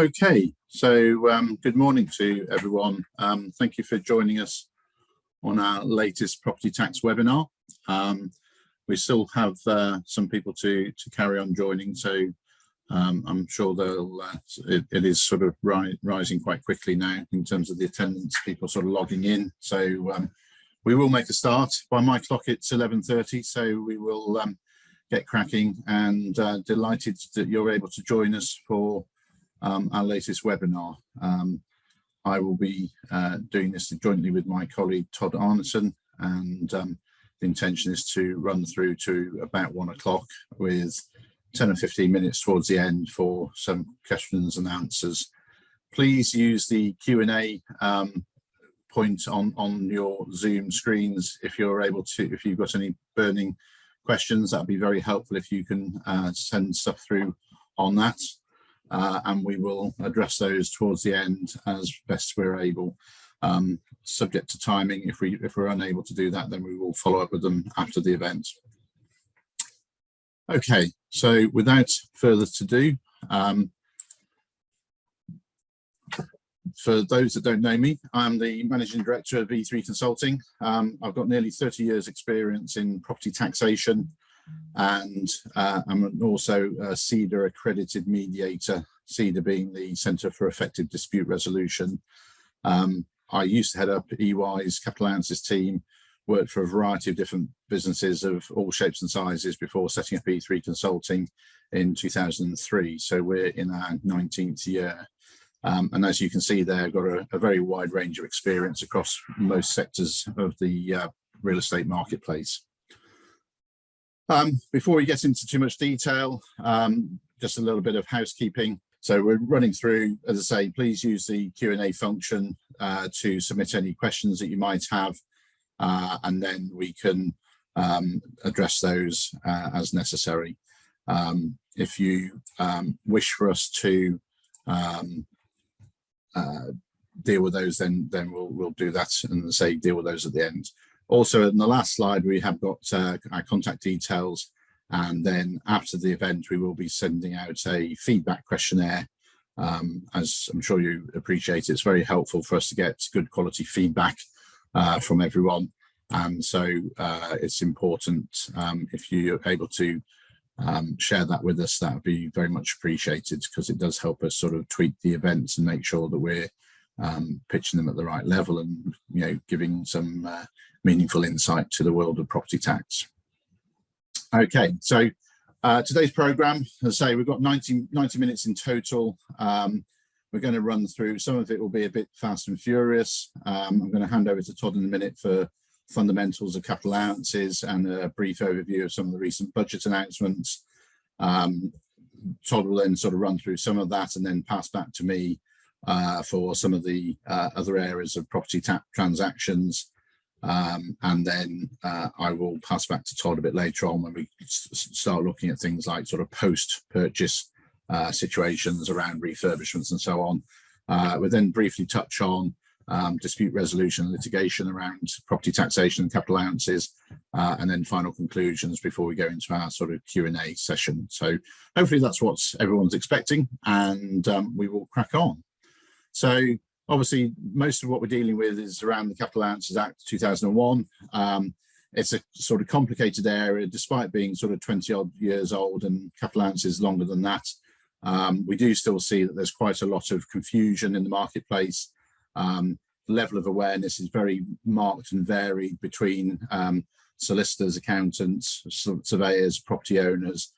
Okay, so good morning to everyone. Thank you for joining us on our latest property tax webinar. We still have some people to carry on joining, so I'm sure it is sort of rising quite quickly now in terms of the attendance, people sort of logging in. So we will make a start. By my clock, it's 11:30, so we will get cracking, and delighted that you're able to join us for our latest webinar. I will be doing this jointly with my colleague Todd Arneson, and the intention is to run through to about 1 o'clock with 10 or 15 minutes towards the end for some questions and answers. Please use the Q&A point on your Zoom screens if you're able to. If you've got any burning questions, that'd be very helpful if you can send stuff through on that. And we will address those towards the end as best we're able, subject to timing. If we're unable to do that, then we will follow up with them after the event. Okay, so without further ado, for those that don't know me, I'm the Managing Director of E3 Consulting. I've got nearly 30 years experience in property taxation, and I'm also a CEDA accredited mediator, CEDA being the Centre for Effective Dispute Resolution. I used to head up EY's Capital Allowances team, worked for a variety of different businesses of all shapes and sizes before setting up E3 Consulting in 2003. So we're in our 19th year. And as you can see there, I've got a very wide range of experience across most sectors of the real estate marketplace. Before we get into too much detail, just a little bit of housekeeping. So we're running through, as I say, please use the Q&A function to submit any questions that you might have, and then we can address those as necessary. If you wish for us to deal with those, then we'll do that, and say deal with those at the end. Also, in the last slide, we have got our contact details, and then after the event, we will be sending out a feedback questionnaire. As I'm sure you appreciate, it's very helpful for us to get good quality feedback from everyone, and so it's important if you're able to share that with us. That would be very much appreciated, because it does help us sort of tweak the events and make sure that we're pitching them at the right level, and giving some meaningful insight to the world of property tax. Okay, so today's program, as I say, we've got 90 minutes in total. We're going to run through, some of it will be a bit fast and furious. I'm going to hand over to Todd in a minute for fundamentals of capital allowances and a brief overview of some of the recent budget announcements. Todd will then sort of run through some of that and then pass back to me for some of the other areas of property tax transactions. And then I will pass back to Todd a bit later on when we start looking at things like sort of post-purchase situations around refurbishments and so on. We'll then briefly touch on dispute resolution and litigation around property taxation and capital allowances, and then final conclusions before we go into our sort of Q&A session. So hopefully that's what everyone's expecting, and we will crack on. So obviously, most of what we're dealing with is around the Capital Allowances Act 2001. It's a sort of complicated area, despite being sort of 20-odd years old, and capital allowances longer than that. We do still see that there's quite a lot of confusion in the marketplace. The level of awareness is very marked and varied between solicitors, accountants, surveyors, property owners,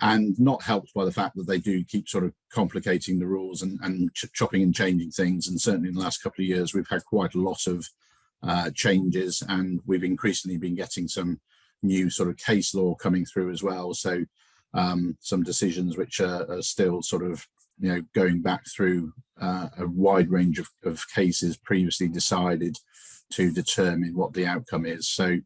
and not helped by the fact that they do keep sort of complicating the rules and chopping and changing things. And certainly in the last couple of years, we've had quite a lot of changes, and we've increasingly been getting some new sort of case law coming through as well. So some decisions which are still sort of going back through a wide range of cases previously decided to determine what the outcome is. So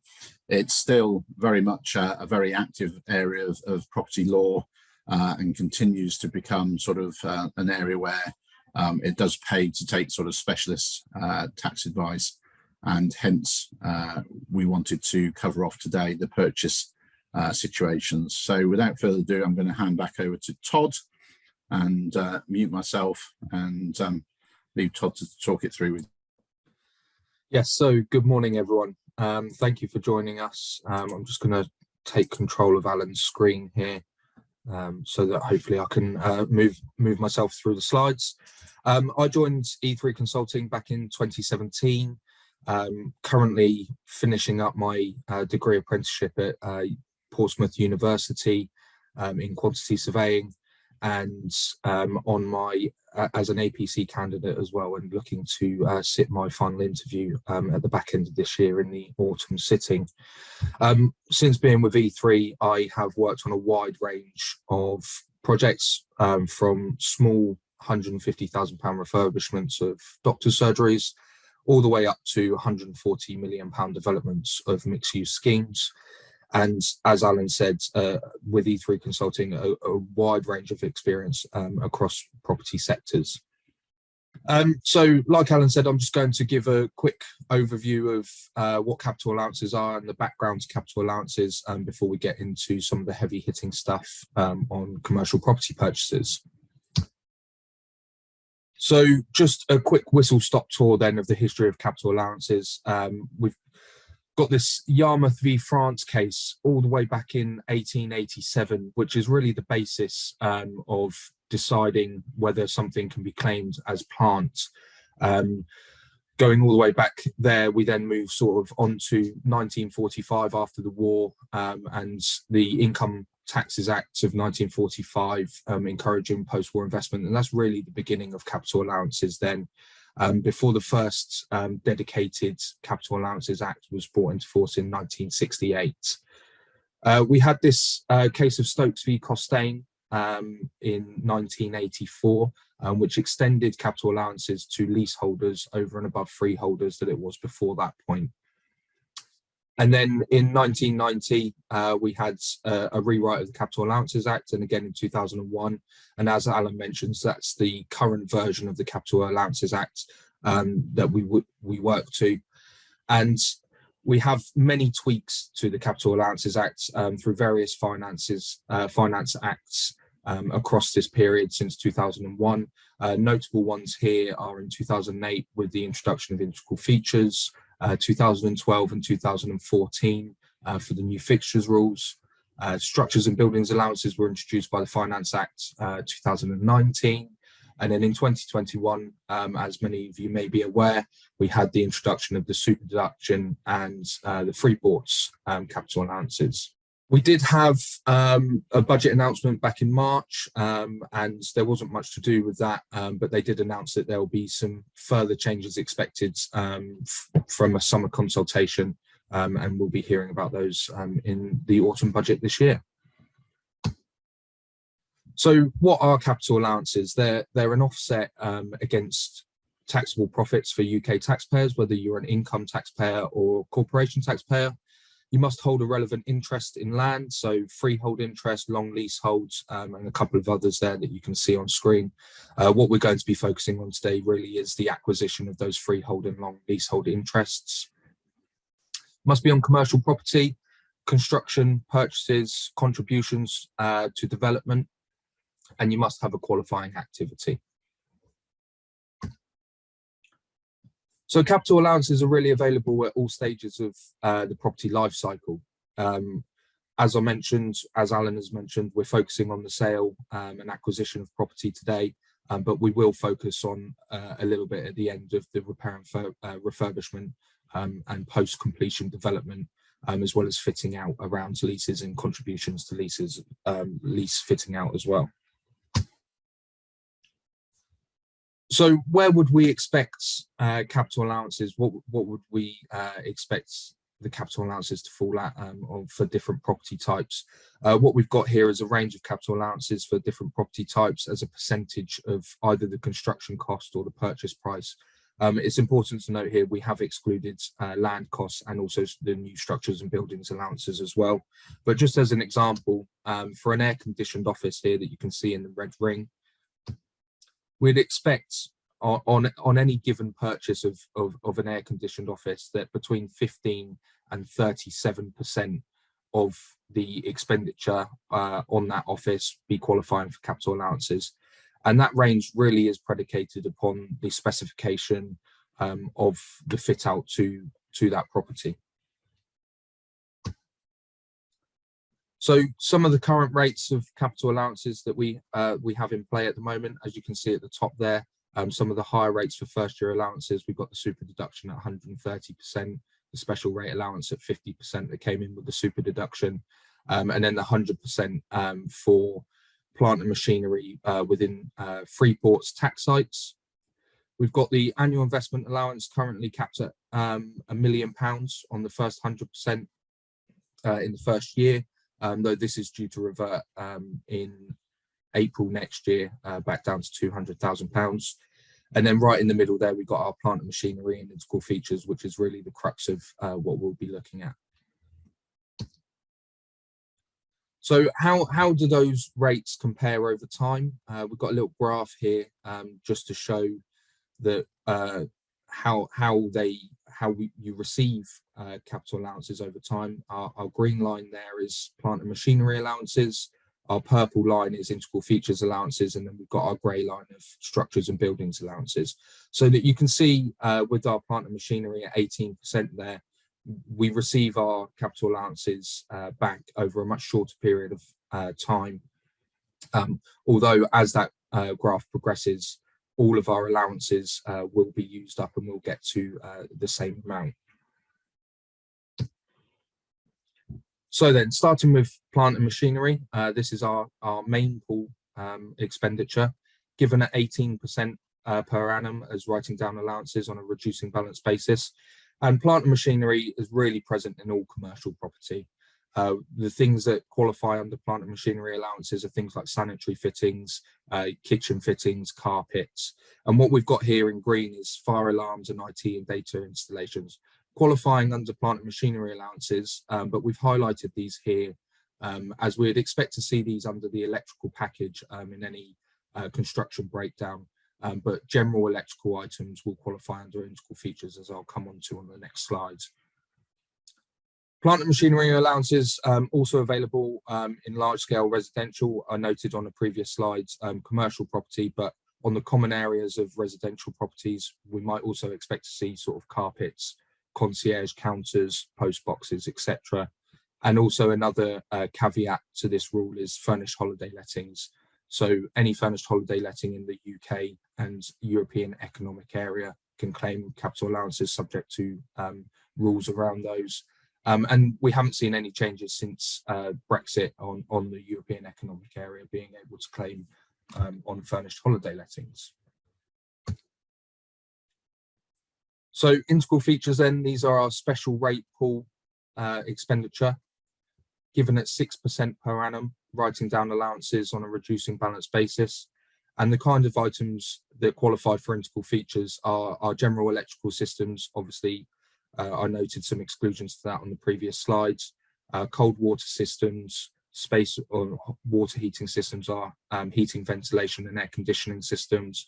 it's still very much a very active area of property law, and continues to become sort of an area where it does pay to take sort of specialist tax advice, and hence we wanted to cover off today the purchase situations. So without further ado, I'm going to hand back over to Todd and mute myself and leave Todd to talk it through with. Yes, so good morning, everyone. Thank you for joining us. I'm just going to take control of Alan's screen here so that hopefully I can move myself through the slides. I joined E3 Consulting back in 2017, currently finishing up my degree apprenticeship at Portsmouth University in quantity surveying, and on my as an APC candidate as well, and looking to sit my final interview at the back end of this year in the autumn sitting. Since being with E3, I have worked on a wide range of projects, from small £150,000 refurbishments of doctor's surgeries all the way up to £140 million developments of mixed-use schemes. And as Alan said, with E3 Consulting, a wide range of experience across property sectors. So like Alan said, I'm just going to give a quick overview of what capital allowances are and the background to capital allowances before we get into some of the heavy hitting stuff on commercial property purchases. So just a quick whistle-stop tour then of the history of capital allowances. We've got this Yarmouth v France case all the way back in 1887, which is really the basis of deciding whether something can be claimed as plant. Going all the way back there, we then move sort of on to 1945 after the war, and the Income Taxes Act of 1945 encouraging post-war investment, and that's really the beginning of capital allowances then. Before the first dedicated Capital Allowances Act was brought into force in 1968. We had this case of Stokes v Costain in 1984, which extended capital allowances to leaseholders over and above freeholders that it was before that point. And then in 1990, we had a rewrite of the Capital Allowances Act, and again in 2001. And as Alan mentions, that's the current version of the Capital Allowances Act that we work to. And we have many tweaks to the Capital Allowances Act through various finance acts across this period since 2001. Notable ones here are in 2008 with the introduction of integral features, 2012 and 2014 for the new Fixtures Rules. Structures and buildings allowances were introduced by the Finance Act 2019. And then in 2021, as many of you may be aware, we had the introduction of the Super Deduction and the Freeport's capital allowances. We did have a budget announcement back in March, and there wasn't much to do with that, but they did announce that there will be some further changes expected from a summer consultation, and we'll be hearing about those in the autumn budget this year. So what are capital allowances? They're an offset against taxable profits for UK taxpayers, whether you're an income taxpayer or corporation taxpayer. You must hold a relevant interest in land, so freehold interest, long leaseholds, and a couple of others there that you can see on screen. What we're going to be focusing on today really is the acquisition of those freehold and long leasehold interests. Must be on commercial property, construction, purchases, contributions to development, and you must have a qualifying activity. So capital allowances are really available at all stages of the property life cycle. As I mentioned, as Alan has mentioned, we're focusing on the sale and acquisition of property today, but we will focus on a little bit at the end of the repair and refurbishment and post-completion development, as well as fitting out around leases and contributions to leases, lease fitting out as well. So where would we expect capital allowances? What would we expect the capital allowances to fall at for different property types? What we've got here is a range of capital allowances for different property types as a percentage of either the construction cost or the purchase price. It's important to note here we have excluded land costs and also the new structures and buildings allowances as well. But just as an example, for an air-conditioned office here that you can see in the red ring, we'd expect on any given purchase of an air-conditioned office that between 15 and 37% of the expenditure on that office be qualifying for capital allowances. And that range really is predicated upon the specification of the fit out to that property. So some of the current rates of capital allowances that we have in play at the moment, as you can see at the top there, some of the higher rates for first year allowances, we've got the super deduction at 130%, the special rate allowance at 50% that came in with the super deduction, and then the 100% for plant and machinery within Freeport's tax sites. We've got the annual investment allowance currently capped at £1 million on the first 100% in the first year, though this is due to revert in April next year back down to £200,000. And then right in the middle there, we've got our plant and machinery and integral features, which is really the crux of what we'll be looking at. So how do those rates compare over time? We've got a little graph here just to show that how you receive capital allowances over time. Our green line there is plant and machinery allowances. Our purple line is integral features allowances, and then we've got our grey line of structures and buildings allowances. So that you can see with our plant and machinery at 18% there, we receive our capital allowances back over a much shorter period of time. Although as that graph progresses, all of our allowances will be used up and we'll get to the same amount. So then, starting with plant and machinery, this is our main pool expenditure, given at 18% per annum as writing down allowances on a reducing balance basis. And plant and machinery is really present in all commercial property. The things that qualify under plant and machinery allowances are things like sanitary fittings, kitchen fittings, carpets. And what we've got here in green is fire alarms and IT and data installations, qualifying under plant and machinery allowances, but we've highlighted these here as we'd expect to see these under the electrical package in any construction breakdown. But general electrical items will qualify under integral features, as I'll come on to on the next slides. Plant and machinery allowances also available in large-scale residential are noted on the previous slides, commercial property, but on the common areas of residential properties, we might also expect to see sort of carpets, concierge counters, post boxes, etc. And also another caveat to this rule is furnished holiday lettings. So any furnished holiday letting in the UK and European Economic Area can claim capital allowances subject to rules around those. And we haven't seen any changes since Brexit on the European Economic Area being able to claim on furnished holiday lettings. So integral features then, these are our special rate pool expenditure, given at 6% per annum, writing down allowances on a reducing balance basis. And the kind of items that qualify for integral features are general electrical systems. Obviously, I noted some exclusions to that on the previous slides. Cold water systems, space or water heating systems are heating, ventilation and air conditioning systems,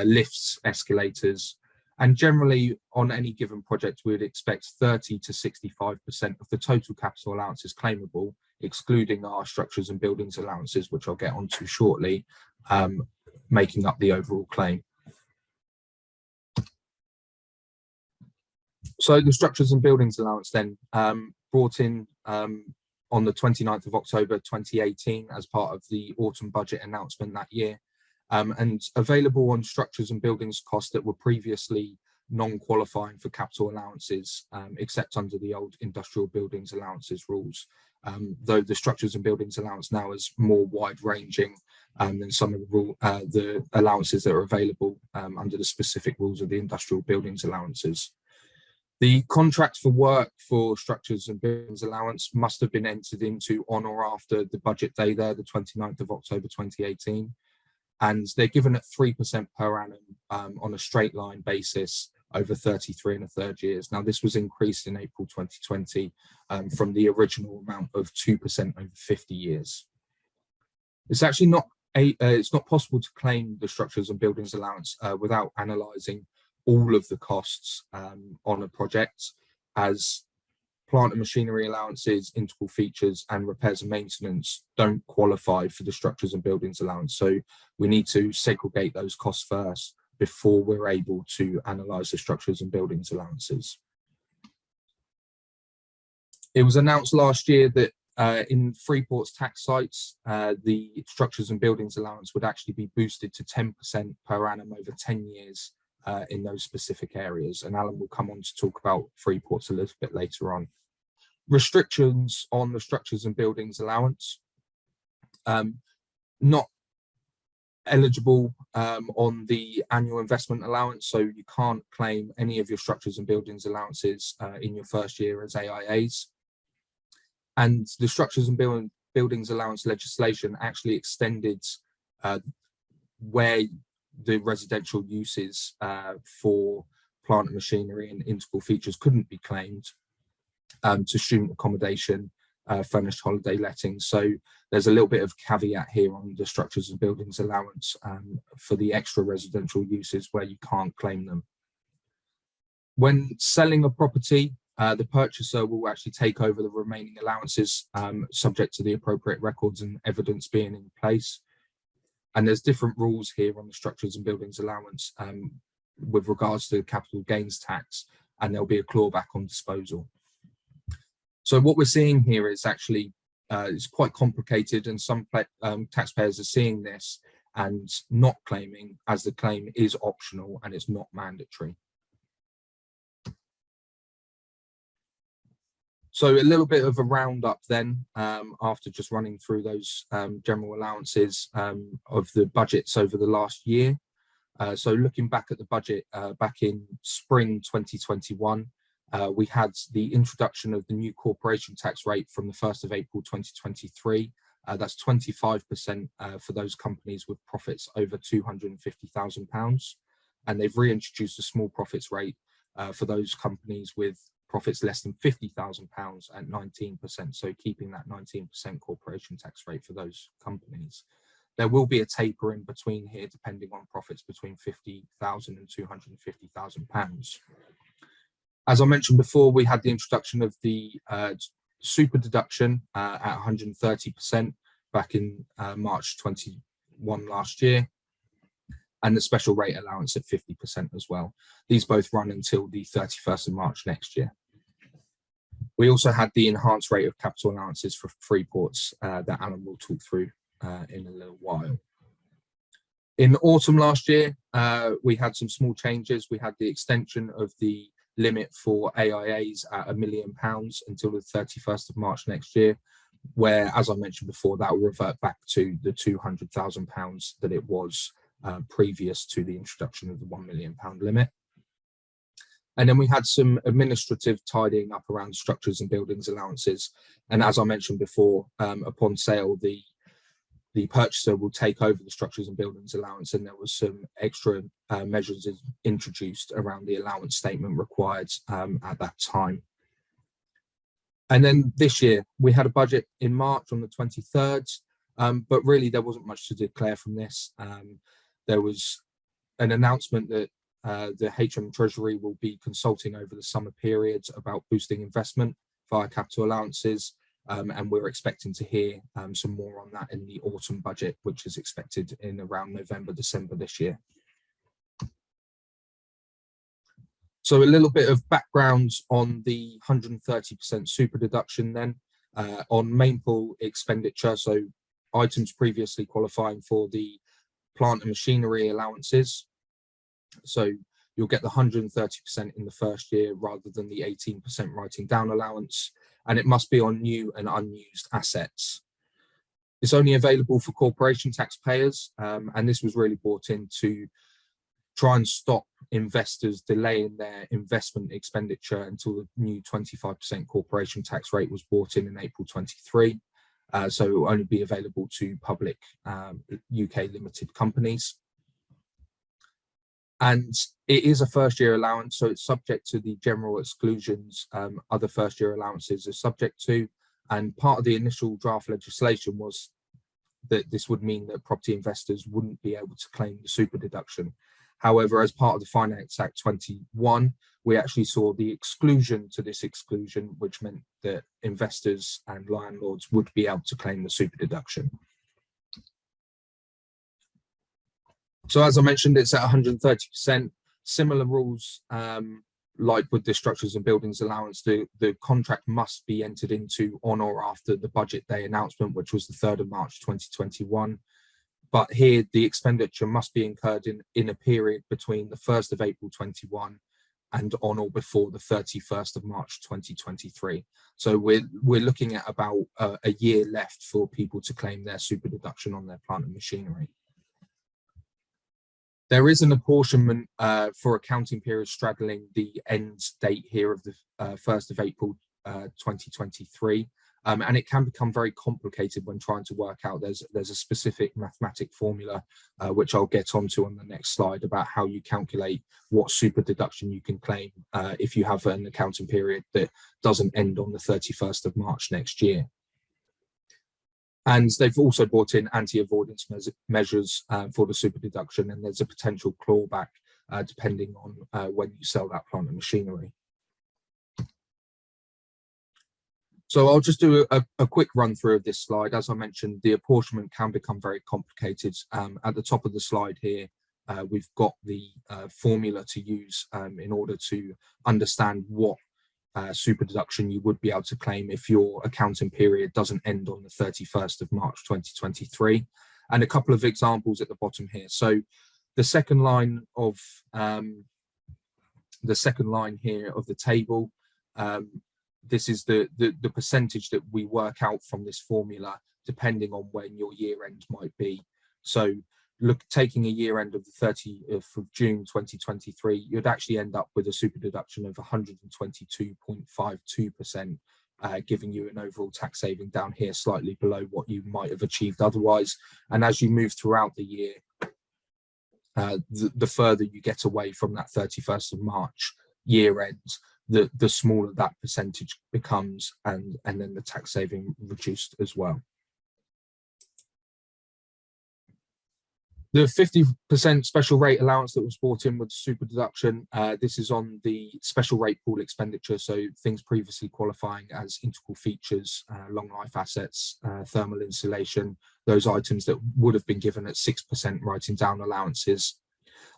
lifts, escalators. And generally on any given project, we would expect 30 to 65% of the total capital allowances claimable, excluding our structures and buildings allowances, which I'll get onto shortly, making up the overall claim. So the structures and buildings allowance then brought in on the 29th of October 2018 as part of the autumn budget announcement that year, and available on structures and buildings costs that were previously non-qualifying for capital allowances, except under the old industrial buildings allowances rules. Though the structures and buildings allowance now is more wide-ranging than some of the allowances that are available under the specific rules of the industrial buildings allowances. The contracts for work for structures and buildings allowance must have been entered into on or after the budget day there, the 29th of October 2018. And they're given at 3% per annum on a straight line basis over 33 1/3 years. Now, this was increased in April 2020 from the original amount of 2% over 50 years. It's actually it's not possible to claim the structures and buildings allowance without analysing all of the costs on a project, as plant and machinery allowances, integral features, and repairs and maintenance don't qualify for the structures and buildings allowance. So we need to segregate those costs first before we're able to analyse the structures and buildings allowances. It was announced last year that in Freeport's tax sites, the structures and buildings allowance would actually be boosted to 10% per annum over 10 years in those specific areas. And Alan will come on to talk about Freeport's a little bit later on. Restrictions on the structures and buildings allowance, not eligible on the annual investment allowance, so you can't claim any of your structures and buildings allowances in your first year as AIAs. And the structures and buildings allowance legislation actually extended where the residential uses for plant and machinery and integral features couldn't be claimed to student accommodation, furnished holiday lettings. So there's a little bit of caveat here on the structures and buildings allowance for the extra residential uses where you can't claim them. When selling a property, the purchaser will actually take over the remaining allowances subject to the appropriate records and evidence being in place. And there's different rules here on the structures and buildings allowance with regards to capital gains tax, and there'll be a clawback on disposal. So what we're seeing here is actually it's quite complicated, and some taxpayers are seeing this and not claiming, as the claim is optional and it's not mandatory. So a little bit of a roundup then, after just running through those general allowances of the budgets over the last year. So looking back at the budget back in spring 2021, we had the introduction of the new corporation tax rate from the 1st of April 2023. That's 25% for those companies with profits over £250,000. And they've reintroduced a small profits rate for those companies with profits less than £50,000 at 19%, so keeping that 19% corporation tax rate for those companies. There will be a taper in between here, depending on profits between £50,000 and £250,000. As I mentioned before, we had the introduction of the Super Deduction at 130% back in March 21 last year, and the special rate allowance at 50% as well. These both run until the 31st of March next year. We also had the enhanced rate of capital allowances for Freeports that Alan will talk through in a little while. In autumn last year, we had some small changes. We had the extension of the limit for AIAs at £1 million until the 31st of March next year, where, as I mentioned before, that will revert back to the £200,000 that it was previous to the introduction of the £1 million limit. And then we had some administrative tidying up around structures and buildings allowances. And as I mentioned before, upon sale, the purchaser will take over the structures and buildings allowance, and there was some extra measures introduced around the allowance statement required at that time. And then this year, we had a budget in March on the 23rd, but really there wasn't much to declare from this. There was an announcement that the HM Treasury will be consulting over the summer period about boosting investment via capital allowances, and we're expecting to hear some more on that in the autumn budget, which is expected in around November, December this year. So a little bit of background on the 130% super deduction then on main pool expenditure, so items previously qualifying for the plant and machinery allowances. So you'll get the 130% in the first year rather than the 18% writing down allowance, and it must be on new and unused assets. It's only available for corporation taxpayers, and this was really brought in to try and stop investors delaying their investment expenditure until the new 25% corporation tax rate was brought in April 23. So it will only be available to public UK limited companies. And it is a first year allowance, so it's subject to the general exclusions other first year allowances are subject to. And part of the initial draft legislation was that this would mean that property investors wouldn't be able to claim the super deduction. However, as part of the Finance Act 21, we actually saw the exclusion to this exclusion, which meant that investors and landlords would be able to claim the super deduction. So as I mentioned, it's at 130%. Similar rules, like with the structures and buildings allowance, the contract must be entered into on or after the budget day announcement, which was the 3rd of March 2021. But here, the expenditure must be incurred in a period between the 1st of April 21 and on or before the 31st of March 2023. So we're looking at about a year left for people to claim their super deduction on their plant and machinery. There is an apportionment for accounting periods straddling the end date here of the 1st of April 2023. And it can become very complicated when trying to work out. There's a specific mathematic formula, which I'll get onto on the next slide, about how you calculate what super deduction you can claim if you have an accounting period that doesn't end on the 31st of March next year. And they've also brought in anti-avoidance measures for the super deduction, and there's a potential clawback depending on when you sell that plant and machinery. So I'll just do a quick run through of this slide. As I mentioned, the apportionment can become very complicated. At the top of the slide here, we've got the formula to use in order to understand what super deduction you would be able to claim if your accounting period doesn't end on the 31st of March 2023. And a couple of examples at the bottom here. So the second line here of the table, this is the percentage that we work out from this formula, depending on when your year end might be. So taking a year end of the 30th of June 2023, you'd actually end up with a super deduction of 122.52%, giving you an overall tax saving down here slightly below what you might have achieved otherwise. And as you move throughout the year, the further you get away from that 31st of March year end, the smaller that percentage becomes, and then the tax saving reduced as well. The 50% special rate allowance that was brought in with super deduction, this is on the special rate pool expenditure, so things previously qualifying as integral features, long life assets, thermal insulation, those items that would have been given at 6% writing down allowances.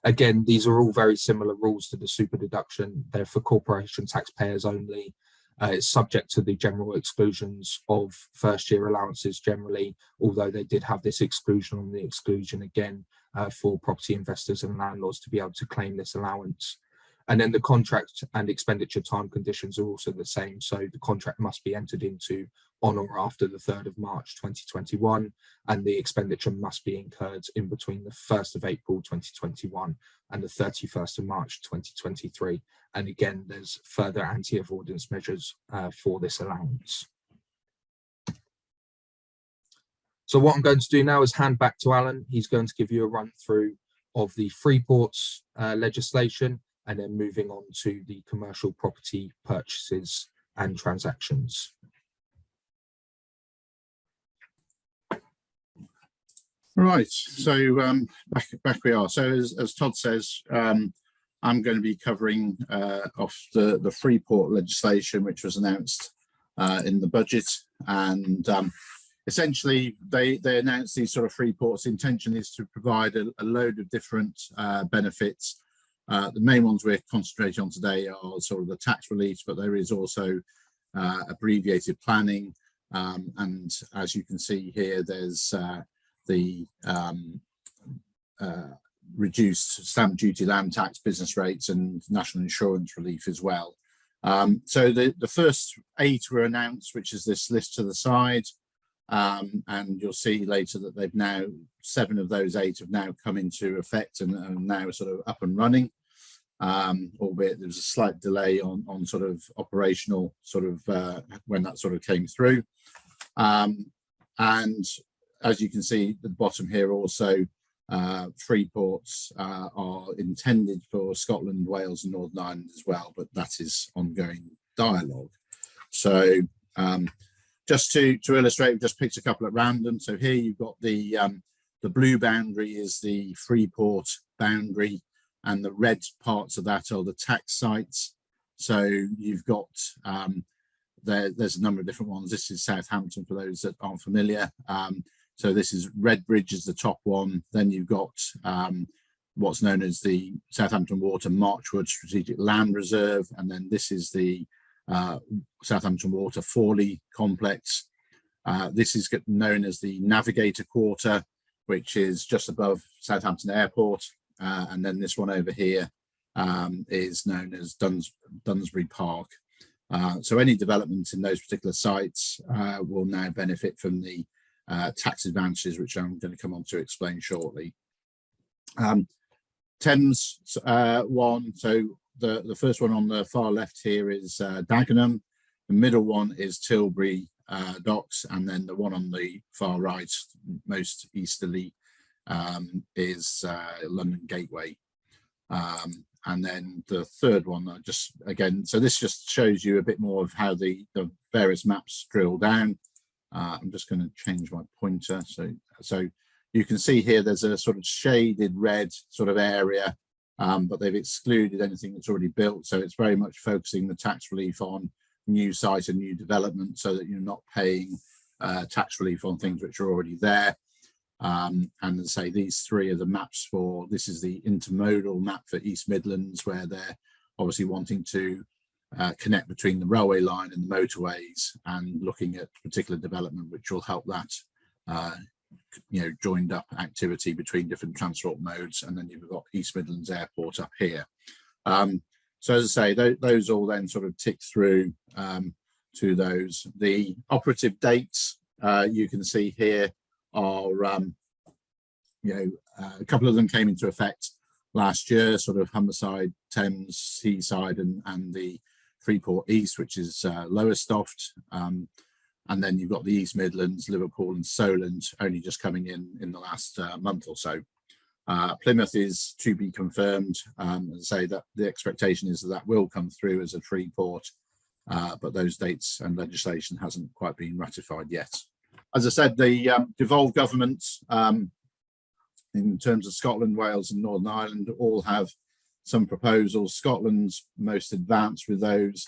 Again, these are all very similar rules to the super deduction. They're for corporation taxpayers only. It's subject to the general exclusions of first year allowances generally, although they did have this exclusion on the exclusion again for property investors and landlords to be able to claim this allowance. And then the contract and expenditure time conditions are also the same. So the contract must be entered into on or after the 3rd of March 2021, and the expenditure must be incurred in between the 1st of April 2021 and the 31st of March 2023. And again, there's further anti-avoidance measures for this allowance. So what I'm going to do now is hand back to Alan. He's going to give you a run through of the Freeports legislation, and then moving on to the commercial property purchases and transactions. Right, so back we are. So as Todd says, I'm going to be covering off the Freeport legislation, which was announced in the budget, and essentially they announced these sort of Freeports. The intention is to provide a load of different benefits. The main ones we're concentrating on today are sort of the tax reliefs, but there is also abbreviated planning, and as you can see here, there's the reduced stamp duty, land tax, business rates, and national insurance relief as well. So the first 8 were announced, which is this list to the side, and you'll see later that they've now 7 of those 8 have now come into effect and are now sort of up and running, albeit there was a slight delay on sort of operational sort of when that sort of came through. And as you can see at the bottom here also, Freeports are intended for Scotland, Wales and Northern Ireland as well, but that is ongoing dialogue. So just to illustrate, we've just picked a couple at random. So here you've got the blue boundary is the Freeport boundary, and the red parts of that are the tax sites. So you've got there's a number of different ones. This is Southampton for those that aren't familiar. So this is Redbridge is the top one. Then you've got what's known as the Southampton Water Marchwood Strategic Land Reserve, and then this is the Southampton Water Forley Complex. This is known as the Navigator Quarter, which is just above Southampton Airport, and then this one over here is known as Dunsbury Park. So any development in those particular sites will now benefit from the tax advantages, which I'm going to come on to explain shortly. Thames one, so the first one on the far left here is Dagenham, the middle one is Tilbury Docks, and then the one on the far right, most easterly, is London Gateway. And then the third one, so this just shows you a bit more of how the various maps drill down. I'm just going to change my pointer. So you can see here there's a sort of shaded red sort of area, but they've excluded anything that's already built. So it's very much focusing the tax relief on new site and new development, so that you're not paying tax relief on things which are already there. And as I say, these three are the maps for, this is the intermodal map for East Midlands, where they're obviously wanting to connect between the railway line and the motorways, and looking at particular development which will help that joined up activity between different transport modes. And then you've got East Midlands Airport up here. So as I say, those all then sort of tick through to those. The operative dates you can see here are, a couple of them came into effect last year, sort of Humberside, Thames, Seaside, and the Freeport East, which is Lowestoft. And then you've got the East Midlands, Liverpool and Solent only just coming in the last month or so. Plymouth is to be confirmed, and say that the expectation is that will come through as a free port, but those dates and legislation hasn't quite been ratified yet. As I said, the devolved governments in terms of Scotland, Wales and Northern Ireland all have some proposals. Scotland's most advanced with those.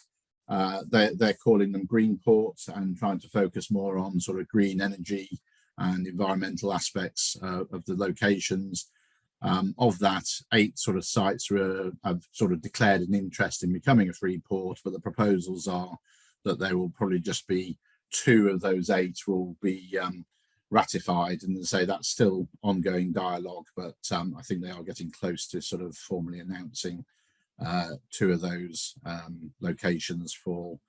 They're calling them green ports and trying to focus more on sort of green energy and environmental aspects of the locations. Of that, 8 sort of sites have sort of declared an interest in becoming a free port, but the proposals are that there will probably just be 2 of those 8 will be ratified, and say that's still ongoing dialogue, but I think they are getting close to sort of formally announcing 2 of those locations for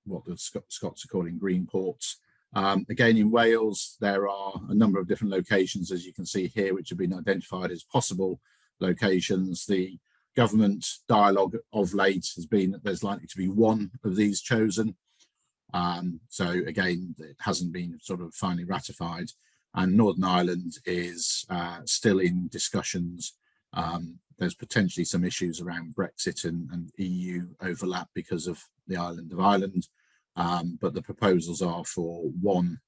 what the Scots are calling green ports. Again, in Wales, there are a number of different locations, as you can see here, which have been identified as possible locations. The government dialogue of late has been that there's likely to be 1 of these chosen. So again, it hasn't been sort of finally ratified, and Northern Ireland is still in discussions. There's potentially some issues around Brexit and EU overlap because of the island of Ireland. But the proposals are for 1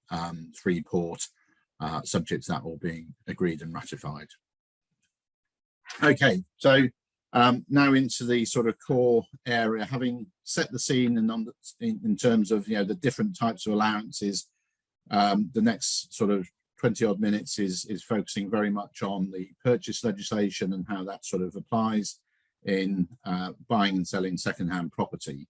free port, subject to that all being agreed and ratified. Okay, so now into the sort of core area, having set the scene and in terms of the different types of allowances. The next sort of 20 odd minutes is focusing very much on the purchase legislation and how that sort of applies in buying and selling second-hand property.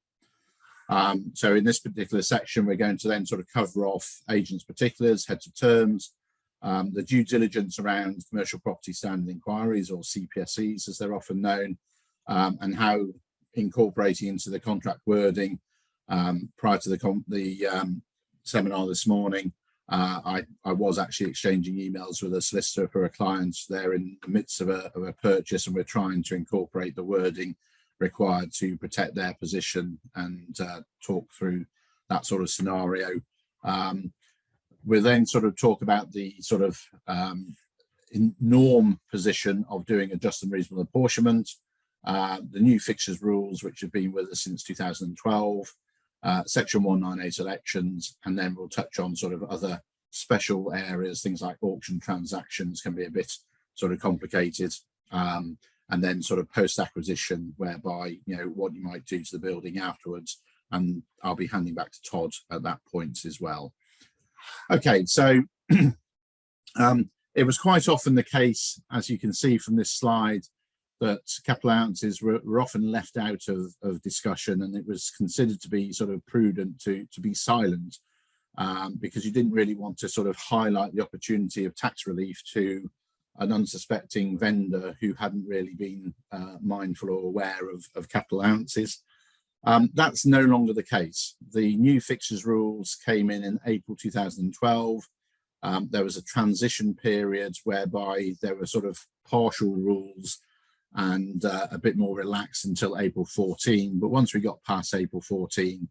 So in this particular section, we're going to then sort of cover off agents' particulars, heads of terms, the due diligence around commercial property standard inquiries, or CPSEs as they're often known, and how incorporating into the contract wording. Prior to the seminar this morning, I was actually exchanging emails with a solicitor for a client. They're in the midst of a purchase, and we're trying to incorporate the wording required to protect their position and talk through that sort of scenario. We'll then sort of talk about the sort of norm position of doing a just and reasonable apportionment, the new Fixtures Rules, which have been with us since 2012, Section 198 elections, and then we'll touch on sort of other special areas. Things like auction transactions can be a bit sort of complicated. and then sort of post-acquisition, whereby, what you might do to the building afterwards. And I'll be handing back to Todd at that point as well. Okay, so it was quite often the case, as you can see from this slide, that capital allowances were often left out of discussion, and it was considered to be sort of prudent to be silent, because you didn't really want to sort of highlight the opportunity of tax relief to an unsuspecting vendor who hadn't really been mindful or aware of capital allowances. That's no longer the case. The new Fixtures Rules came in April 2012. There was a transition period whereby there were sort of partial rules and a bit more relaxed until April 14. But once we got past April 14,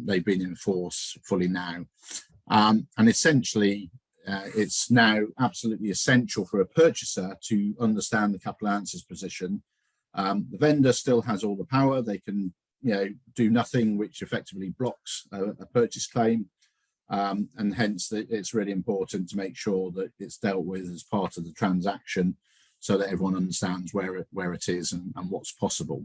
they've been in force fully now. And essentially, it's now absolutely essential for a purchaser to understand the capital allowances position. The vendor still has all the power. They can do nothing which effectively blocks a purchase claim. And hence it's really important to make sure that it's dealt with as part of the transaction, so that everyone understands where it is and what's possible.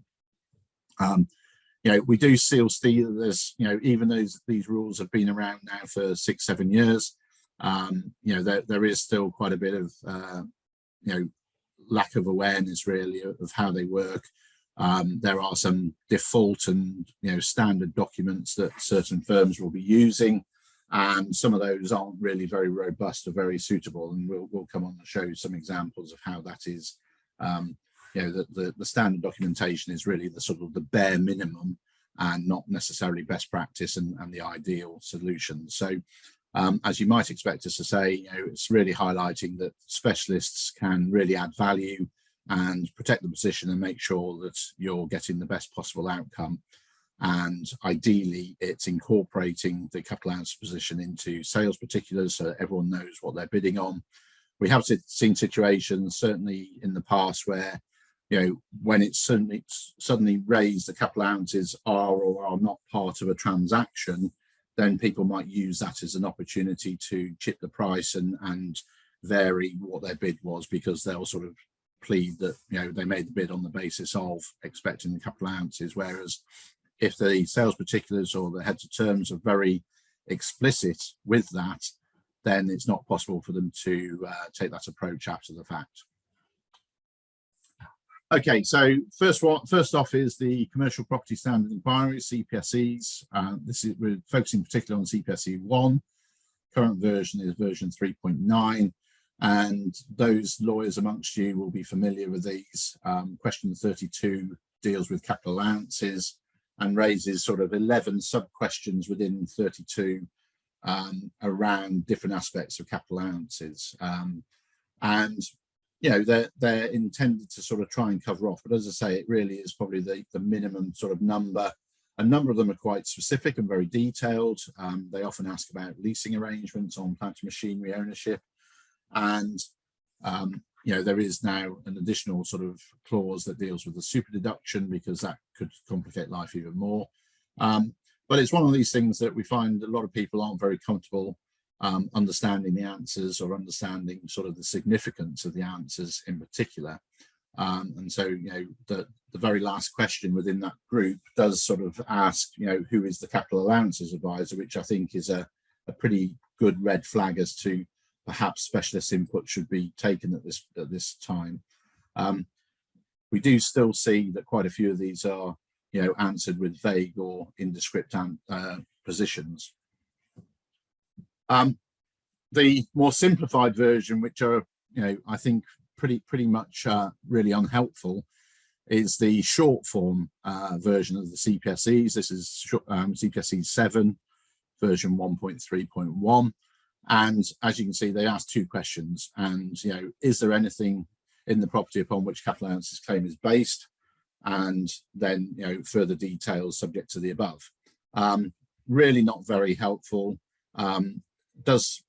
We do still see that there's, even though these rules have been around now for 6-7 years, there is still quite a bit of, lack of awareness really of how they work. There are some default and, standard documents that certain firms will be using, and some of those aren't really very robust or very suitable. And we'll come on to show you some examples of how that is. The standard documentation is really the sort of the bare minimum and not necessarily best practice and the ideal solution. So as you might expect us to say, it's really highlighting that specialists can really add value and protect the position and make sure that you're getting the best possible outcome. And ideally, it's incorporating the capital allowance position into sales particulars so that everyone knows what they're bidding on. We have seen situations, certainly in the past, where when it's suddenly raised, the capital allowances are or are not part of a transaction, then people might use that as an opportunity to chip the price and vary what their bid was, because they'll sort of plead that they made the bid on the basis of expecting the capital allowances. Whereas if the sales particulars or the heads of terms are very explicit with that, then it's not possible for them to take that approach after the fact. Okay, so first off is the Commercial Property Standard Inquiries, CPSEs. We're focusing particularly on CPSE 1. Current version is version 3.9, and those lawyers amongst you will be familiar with these. Question 32 deals with capital allowances and raises sort of 11 sub-questions within 32 around different aspects of capital allowances. They're intended to sort of try and cover off, but as I say, it really is probably the minimum sort of number. A number of them are quite specific and very detailed. They often ask about leasing arrangements on plant and machinery ownership, and there is now an additional sort of clause that deals with the super deduction, because that could complicate life even more. But it's one of these things that we find a lot of people aren't very comfortable understanding the answers or understanding sort of the significance of the answers in particular. And so, the very last question within that group does sort of ask, who is the capital allowances advisor, which I think is a pretty good red flag as to perhaps specialist input should be taken at this time. We do still see that quite a few of these are, answered with vague or indescript positions. The more simplified version, which are, I think pretty much really unhelpful, is the short form version of the CPSEs. This is CPSE 7, version 1.3.1. And as you can see, they ask two questions. And, is there anything in the property upon which capital allowances claim is based? And then, further details subject to the above. Really not very helpful. Does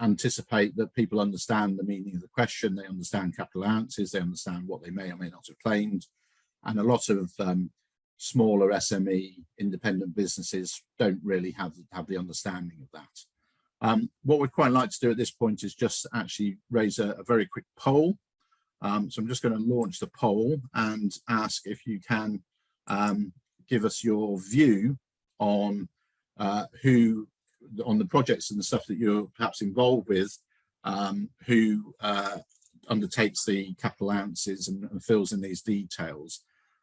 anticipate that people understand the meaning of the question, they understand capital allowances, they understand what they may or may not have claimed. And a lot of smaller SME independent businesses don't really have the understanding of that. What we'd quite like to do at this point is just actually raise a very quick poll. So I'm just going to launch the poll and ask if you can give us your view on on the projects and the stuff that you're perhaps involved with, who undertakes the capital allowances and fills in these details.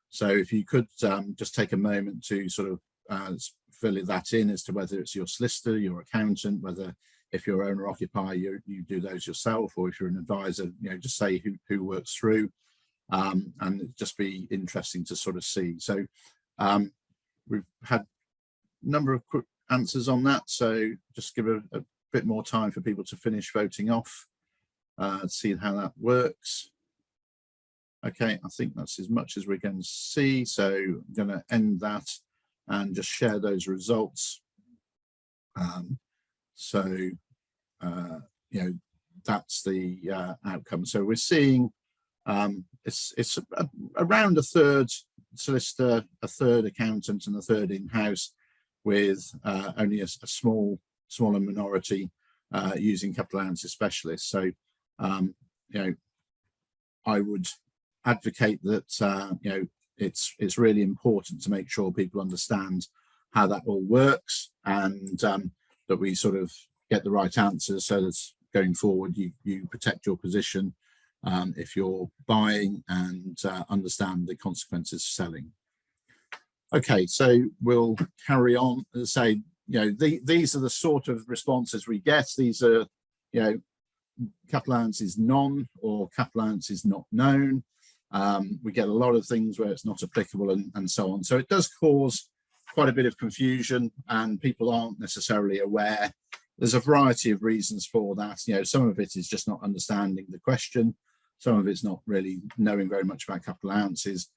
So if you could just take a moment to sort of fill that in as to whether it's your solicitor, your accountant, whether if you're owner occupier, you do those yourself, or if you're an advisor, just say who works through, and it'd just be interesting to sort of see. So we've had a number of quick answers on that, so just give a bit more time for people to finish voting off, see how that works. Okay, I think that's as much as we're going to see, so I'm going to end that and just share those results. That's the outcome. So we're seeing it's around a third solicitor, a third accountant, and a third in-house, with only a smaller minority using capital allowances specialists. So I would advocate that it's really important to make sure people understand how that all works, and that we sort of get the right answers, so that going forward you protect your position if you're buying, and understand the consequences of selling. Okay, so we'll carry on. As I say, these are the sort of responses we get. These are, capital allowances none, or capital allowances not known. We get a lot of things where it's not applicable, and so on. So it does cause quite a bit of confusion, and people aren't necessarily aware. There's a variety of reasons for that. Some of it is just not understanding the question. Some of it's not really knowing very much about capital allowances.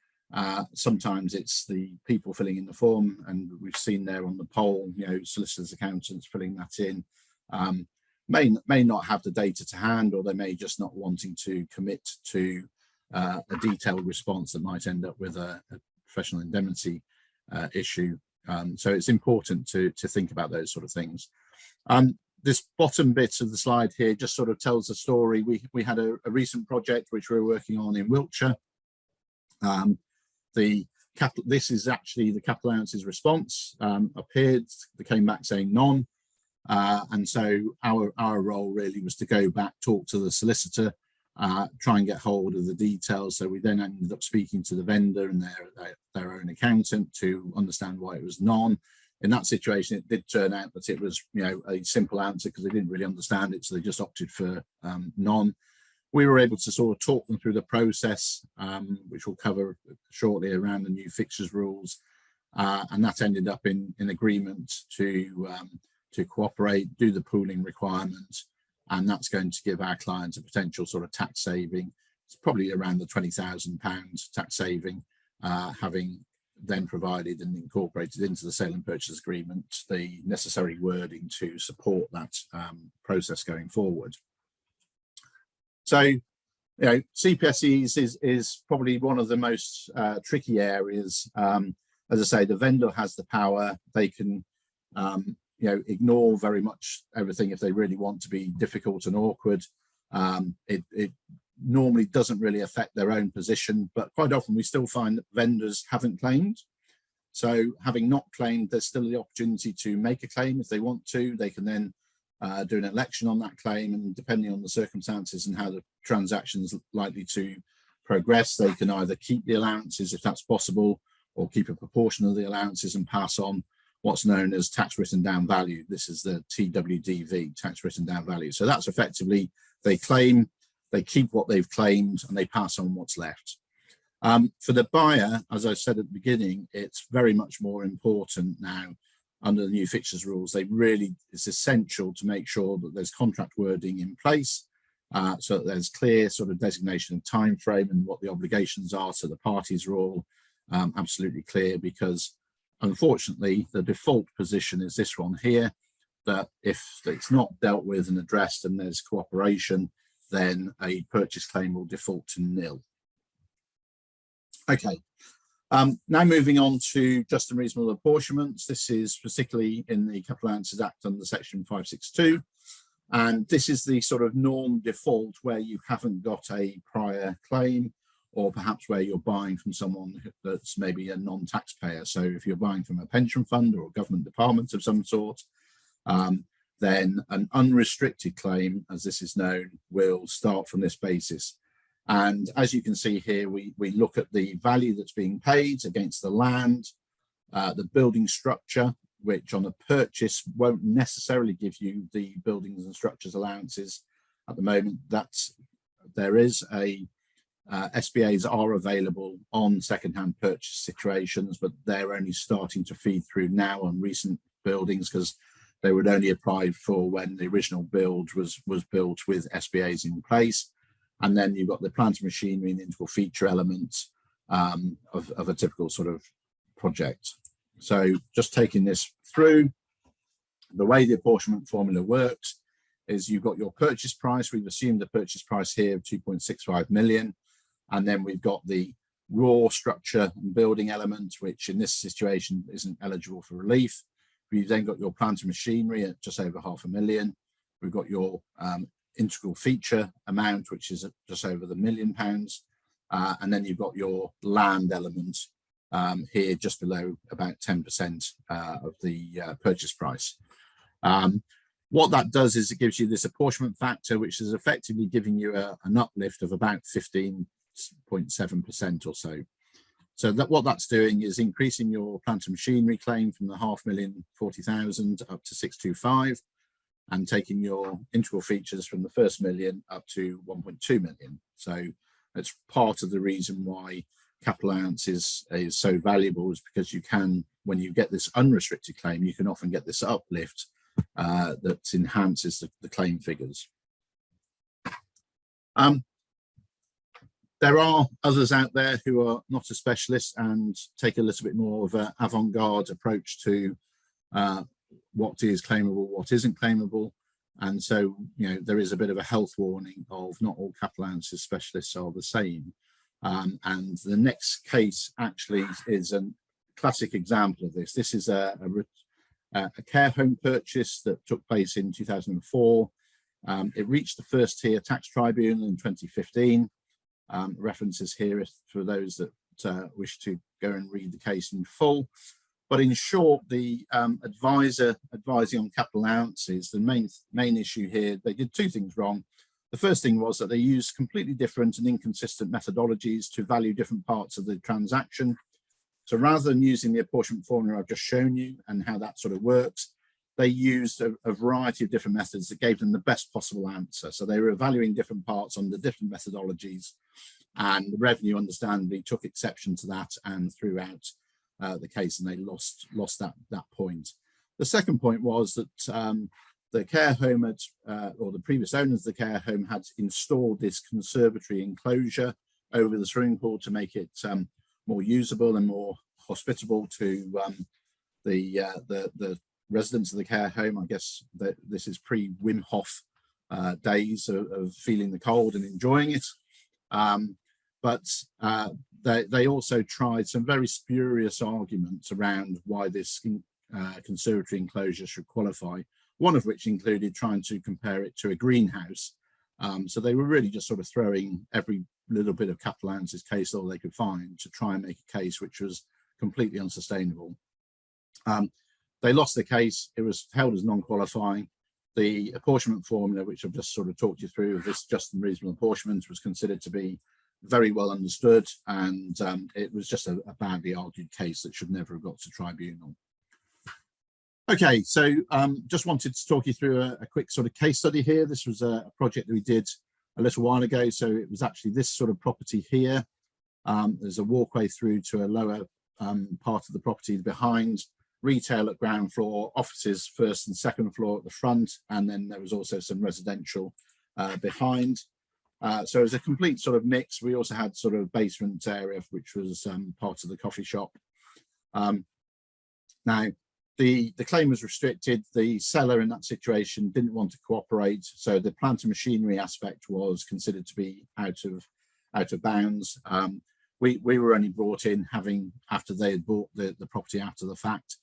Sometimes it's the people filling in the form, and we've seen there on the poll, solicitors, accountants filling that in, may not have the data to hand, or they may just not wanting to commit to a detailed response that might end up with a professional indemnity issue. So it's important to think about those sort of things. This bottom bit of the slide here just sort of tells the story. We had a recent project which we were working on in Wiltshire. This is actually the capital allowances response. Appeared, they came back saying none, and so our role really was to go back, talk to the solicitor, try and get hold of the details. So we then ended up speaking to the vendor and their own accountant to understand why it was none. In that situation, it did turn out that it was a simple answer, because they didn't really understand it, so they just opted for none. We were able to sort of talk them through the process, which we'll cover shortly, around the new Fixtures Rules, and that ended up in agreement to cooperate, do the pooling requirement, and that's going to give our clients a potential sort of tax saving. It's probably around the £20,000 tax saving, having then provided and incorporated into the sale and purchase agreement the necessary wording to support that process going forward. So, CPSEs is probably one of the most tricky areas. As I say, the vendor has the power. They can, ignore very much everything if they really want to be difficult and awkward. It normally doesn't really affect their own position, but quite often we still find that vendors haven't claimed. So having not claimed, there's still the opportunity to make a claim if they want to. They can then do an election on that claim, and depending on the circumstances and how the transaction is likely to progress, they can either keep the allowances if that's possible, or keep a proportion of the allowances and pass on what's known as tax written down value. This is the TWDV, tax written down value. So that's effectively, they claim, they keep what they've claimed, and they pass on what's left. For the buyer, as I said at the beginning, it's very much more important now under the new Fixtures Rules. It's essential to make sure that there's contract wording in place, so that there's clear sort of designation of time frame and what the obligations are, so the parties are all absolutely clear, because unfortunately the default position is this one here, that if it's not dealt with and addressed and there's cooperation, then a purchase claim will default to nil. Okay, now moving on to just and reasonable apportionments. This is particularly in the Capital Allowances Act under section 562. And this is the sort of norm default where you haven't got a prior claim, or perhaps where you're buying from someone that's maybe a non-taxpayer. So if you're buying from a pension fund or a government department of some sort, then an unrestricted claim, as this is known, will start from this basis. And as you can see here, we look at the value that's being paid against the land, the building structure, which on a purchase won't necessarily give you the buildings and structures allowances at the moment. There is a SBAs are available on second-hand purchase situations, but they're only starting to feed through now on recent buildings, because they would only apply for when the original build was built with SBAs in place. And then you've got the plant and machinery and the integral feature elements of a typical sort of project. So just taking this through, the way the apportionment formula works is you've got your purchase price. We've assumed the purchase price here of 2.65 million. And then we've got the raw structure and building element, which in this situation isn't eligible for relief. We've then got your plant and machinery at just over £500,000. We've got your integral feature amount, which is just over £1 million. And then you've got your land element here just below about 10% of the purchase price. What that does is it gives you this apportionment factor, which is effectively giving you an uplift of about 15.7% or so. So what that's doing is increasing your plant and machinery claim from the £540,000 up to 625, and taking your integral features from the first million up to 1.2 million. So it's part of the reason why capital allowances is so valuable, is because you can, when you get this unrestricted claim, you can often get this uplift that enhances the claim figures. There are others out there who are not a specialist and take a little bit more of an avant-garde approach to what is claimable, what isn't claimable. And so, you know, there is a bit of a health warning of not all capital allowances specialists are the same. And the next case actually is a classic example of this. This is a care home purchase that took place in 2004. It reached the first tier tax tribunal in 2015. References here for those that wish to go and read the case in full. But in short, the advisor advising on capital allowances, the main issue here, they did two things wrong. The first thing was that they used completely different and inconsistent methodologies to value different parts of the transaction. So rather than using the apportionment formula I've just shown you and how that sort of works, they used a variety of different methods that gave them the best possible answer. So they were evaluating different parts under different methodologies, and the revenue understandably took exception to that and threw out the case, and they lost that point. The second point was that the care home had, or the previous owners of the care home had installed this conservatory enclosure over the swimming pool to make it more usable and more hospitable to the residents of the care home. I guess that this is pre-Wim Hof days of feeling the cold and enjoying it. But they also tried some very spurious arguments around why this conservatory enclosure should qualify, one of which included trying to compare it to a greenhouse. So they were really just sort of throwing every little bit of capital allowances case law they could find to try and make a case which was completely unsustainable. They lost the case. It was held as non-qualifying. The apportionment formula, which I've just sort of talked you through, of this just and reasonable apportionment, was considered to be very well understood, and it was just a badly argued case that should never have got to tribunal. Okay, so just wanted to talk you through a quick sort of case study here. This was a project that we did a little while ago. So it was actually this sort of property here. There's a walkway through to a lower part of the property behind, retail at ground floor, offices first and second floor at the front, and then there was also some residential behind. So it was a complete sort of mix. We also had sort of basement area, which was part of the coffee shop. Now, the claim was restricted. The seller in that situation didn't want to cooperate, so the plant and machinery aspect was considered to be out of bounds. We were only brought in after they had bought the property after the fact.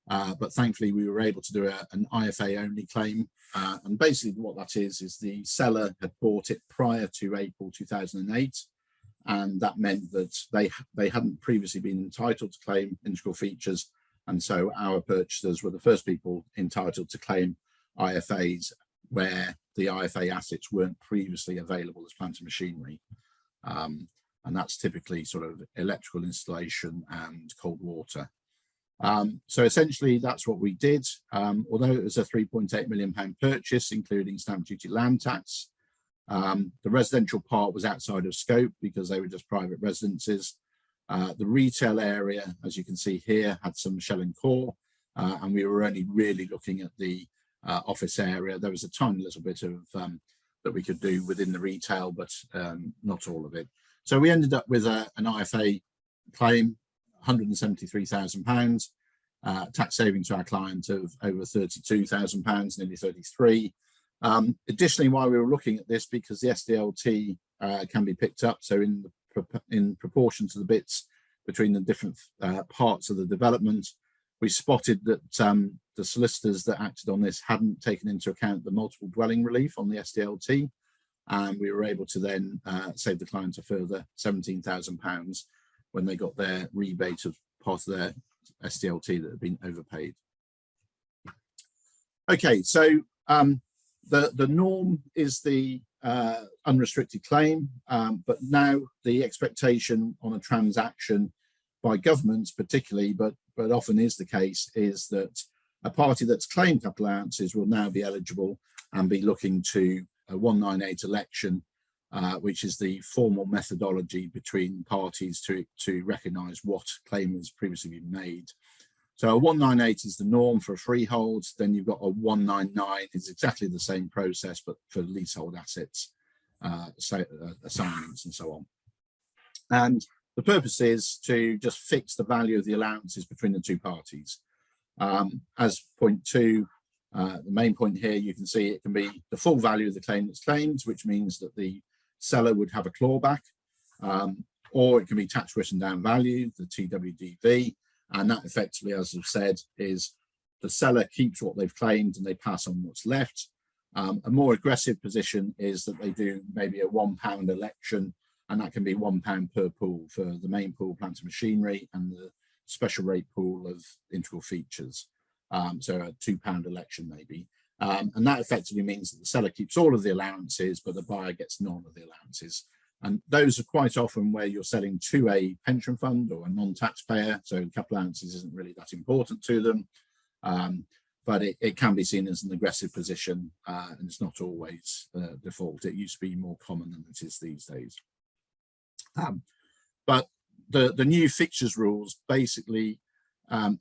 But thankfully we were able to do an IFA only claim. And basically what that is the seller had bought it prior to April 2008. And that meant that they hadn't previously been entitled to claim integral features. And so our purchasers were the first people entitled to claim IFAs where the IFA assets weren't previously available as plant and machinery. And that's typically sort of electrical installation and cold water. So essentially that's what we did. Although it was a £3.8 million purchase, including stamp duty, land tax, the residential part was outside of scope because they were just private residences. The retail area, as you can see here, had some shell and core, and we were only really looking at the office area. There was a tiny little bit of that we could do within the retail, but not all of it. So we ended up with an IFA claim, £173,000, tax saving to our client of over £32,000, nearly 33. Additionally, while we were looking at this, because the SDLT can be picked up, so in proportion to the bits between the different parts of the development, we spotted that the solicitors that acted on this hadn't taken into account the multiple dwelling relief on the SDLT, and we were able to then save the client a further £17,000 when they got their rebate of part of their SDLT that had been overpaid. Okay, so the norm is the unrestricted claim, but now the expectation on a transaction by governments particularly, but often is the case, is that a party that's claimed capital allowances will now be eligible and be looking to a 198 election, which is the formal methodology between parties to recognise what claim has previously been made. So a 198 is the norm for a freehold. Then you've got a 199, it's exactly the same process, but for leasehold assets, assignments and so on. And the purpose is to just fix the value of the allowances between the two parties. As point 2, the main point here, you can see it can be the full value of the claim that's claimed, which means that the seller would have a clawback, or it can be tax written down value, the TWDV, and that effectively, as I've said, is the seller keeps what they've claimed and they pass on what's left. A more aggressive position is that they do maybe a £1 election, and that can be £1 per pool for the main pool, plant and machinery, and the special rate pool of integral features. So a £2 election maybe. And that effectively means that the seller keeps all of the allowances, but the buyer gets none of the allowances. And those are quite often where you're selling to a pension fund or a non-taxpayer, so capital allowances isn't really that important to them. But it can be seen as an aggressive position, and it's not always default. It used to be more common than it is these days. But the new fixtures rules basically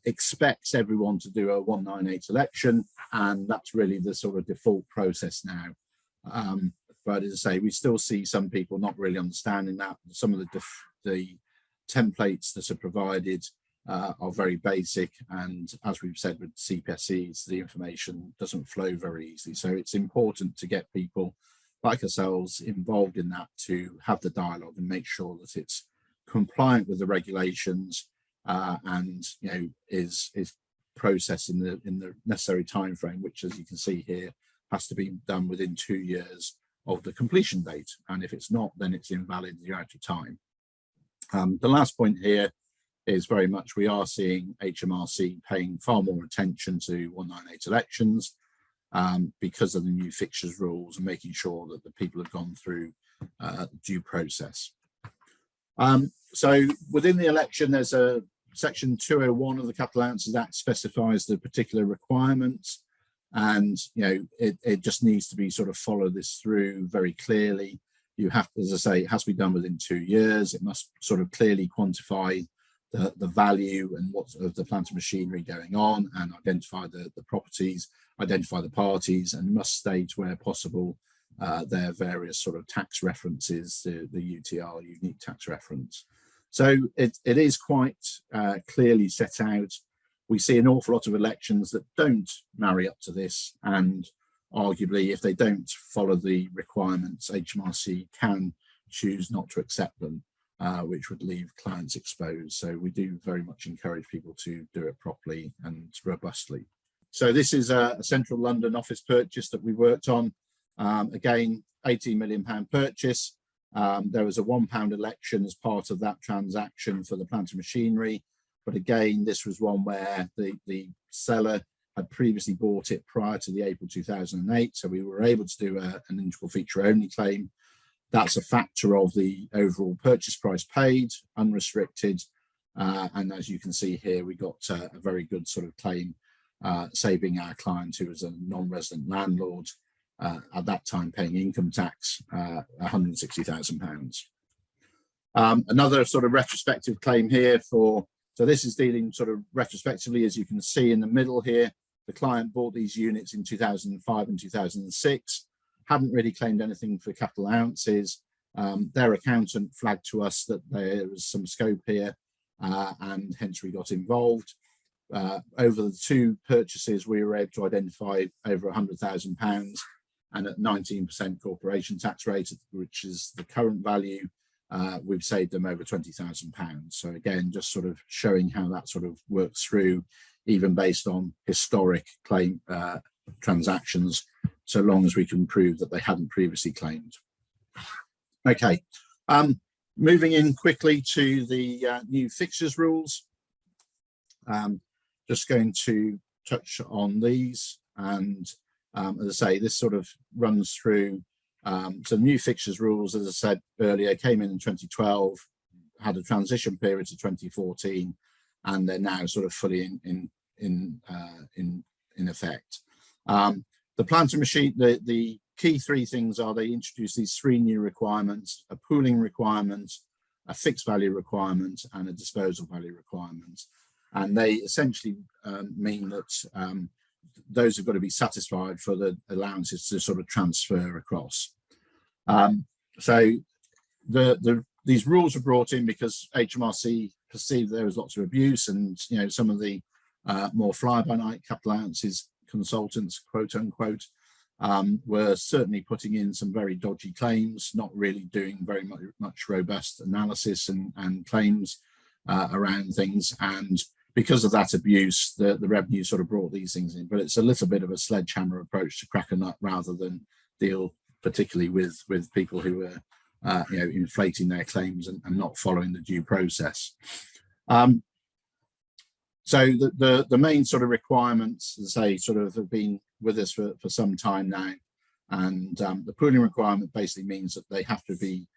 expects everyone to do a 198 election, and that's really the sort of default process now. But as I say, we still see some people not really understanding that. Some of the templates that are provided are very basic, and as we've said with CPSEs, the information doesn't flow very easily. So it's important to get people like ourselves involved in that, to have the dialogue and make sure that it's compliant with the regulations, and is processed in the necessary time frame, which, as you can see here, has to be done within 2 years of the completion date, and if it's not, then it's invalid, you're out of time. The last point here is very much we are seeing HMRC paying far more attention to 198 elections because of the new fixtures rules, and making sure that the people have gone through due process. So within the election, there's a section 201 of the Capital Allowances Act specifies the particular requirements, and it just needs to be sort of follow this through very clearly. You have, as I say, it has to be done within 2 years. It must sort of clearly quantify the value and what's of the plant and machinery going on, and identify the properties, identify the parties, and must state where possible their various sort of tax references, the UTR, unique tax reference. So it is quite clearly set out. We see an awful lot of elections that don't marry up to this, and arguably if they don't follow the requirements, HMRC can choose not to accept them. which would leave clients exposed. So we do very much encourage people to do it properly and robustly. So this is a central London office purchase that we worked on. Again, £18 million purchase. There was a £1 election as part of that transaction for the plant and machinery. But again, this was one where the seller had previously bought it prior to the April 2008. So we were able to do an integral feature only claim. That's a factor of the overall purchase price paid, unrestricted. And as you can see here, we got a very good sort of claim, saving our client, who was a non-resident landlord, at that time paying income tax, £160,000. Another sort of retrospective claim here so this is dealing sort of retrospectively, as you can see in the middle here. The client bought these units in 2005 and 2006, hadn't really claimed anything for capital allowances. Their accountant flagged to us that there was some scope here, and hence we got involved. Over the two purchases, we were able to identify over £100,000, and at 19% corporation tax rate, which is the current value, we've saved them over £20,000. So again, just sort of showing how that sort of works through, even based on historic claim transactions, so long as we can prove that they hadn't previously claimed. Okay, moving in quickly to the new fixtures rules. Just going to touch on these, and as I say, this sort of runs through. So new fixtures rules, as I said earlier, came in 2012, had a transition period to 2014, and they're now sort of fully in effect. The plant and machine, the key three things are they introduced these three new requirements: a pooling requirement, a fixed value requirement, and a disposal value requirement. And they essentially mean that those have got to be satisfied for the allowances to sort of transfer across. So these rules were brought in because HMRC perceived there was lots of abuse, and some of the more fly-by-night capital allowances consultants, quote unquote, were certainly putting in some very dodgy claims, not really doing very much robust analysis and claims around things. And because of that abuse, the revenue sort of brought these things in. But it's a little bit of a sledgehammer approach to crack a nut, rather than deal particularly with people who are inflating their claims and not following the due process. So the main sort of requirements, as I say, sort of have been with us for some time now. And the pooling requirement basically means that they have to be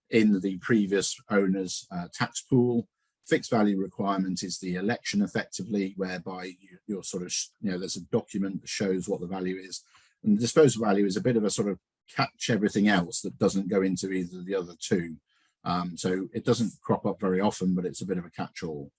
in the previous owner's tax pool. Fixed value requirement is the election, effectively, whereby you're sort of, there's a document that shows what the value is. And the disposal value is a bit of a sort of catch everything else that doesn't go into either of the other two. So it doesn't crop up very often, but it's a bit of a catch-all.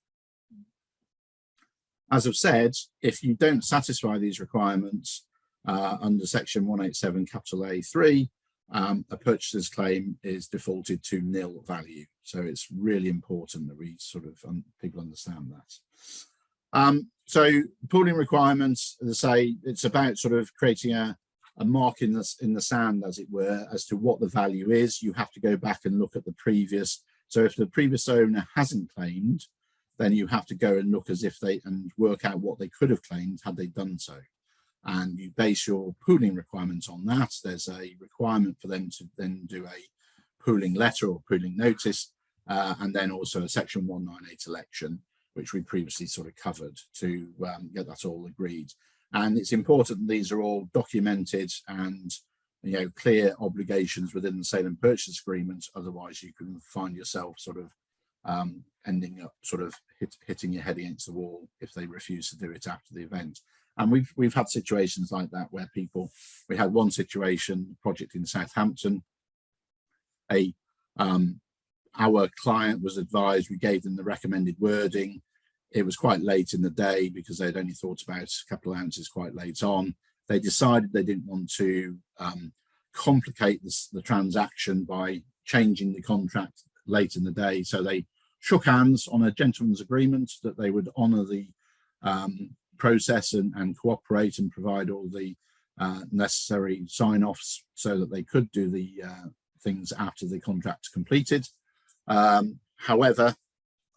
As I've said, if you don't satisfy these requirements under section 187 capital A3, a purchaser's claim is defaulted to nil value. So it's really important that we sort of people understand that. So pooling requirements, as I say, it's about sort of creating a mark in the sand, as it were, as to what the value is. You have to go back and look at the previous. So if the previous owner hasn't claimed, then you have to go and look as if and work out what they could have claimed had they done so. And you base your pooling requirements on that. There's a requirement for them to then do a pooling letter or pooling notice, and then also a section 198 election, which we previously sort of covered, to get that all agreed. And it's important these are all documented and clear obligations within the sale and purchase agreement. Otherwise, you can find yourself sort of ending up sort of hitting your head against the wall if they refuse to do it after the event. And we've had situations like that where we had one situation, project in Southampton. Our client was advised, we gave them the recommended wording. It was quite late in the day because they'd only thought about capital allowances quite late on. They decided they didn't want to complicate the transaction by changing the contract late in the day. So they shook hands on a gentleman's agreement that they would honour the process and cooperate and provide all the necessary sign-offs so that they could do the things after the contract completed. However,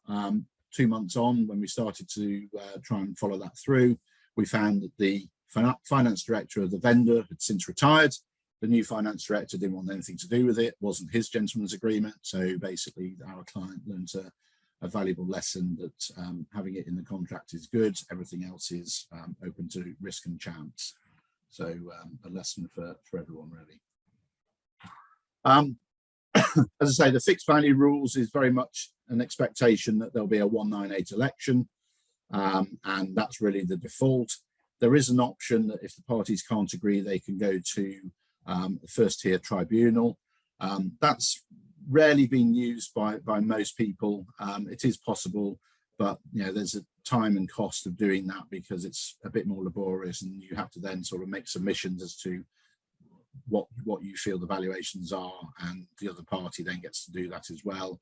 2 months on, when we started to try and follow that through, we found that the finance director of the vendor had since retired. The new finance director didn't want anything to do with it. It wasn't his gentleman's agreement. So basically our client learned a valuable lesson that having it in the contract is good. Everything else is open to risk and chance. So a lesson for everyone, really. As I say, the fixed value rules is very much an expectation that there'll be a 198 election, and that's really the default. There is an option that if the parties can't agree, they can go to the first tier tribunal. That's rarely been used by most people. It is possible, but there's a time and cost of doing that because it's a bit more laborious, and you have to then sort of make submissions as to what you feel the valuations are, and the other party then gets to do that as well.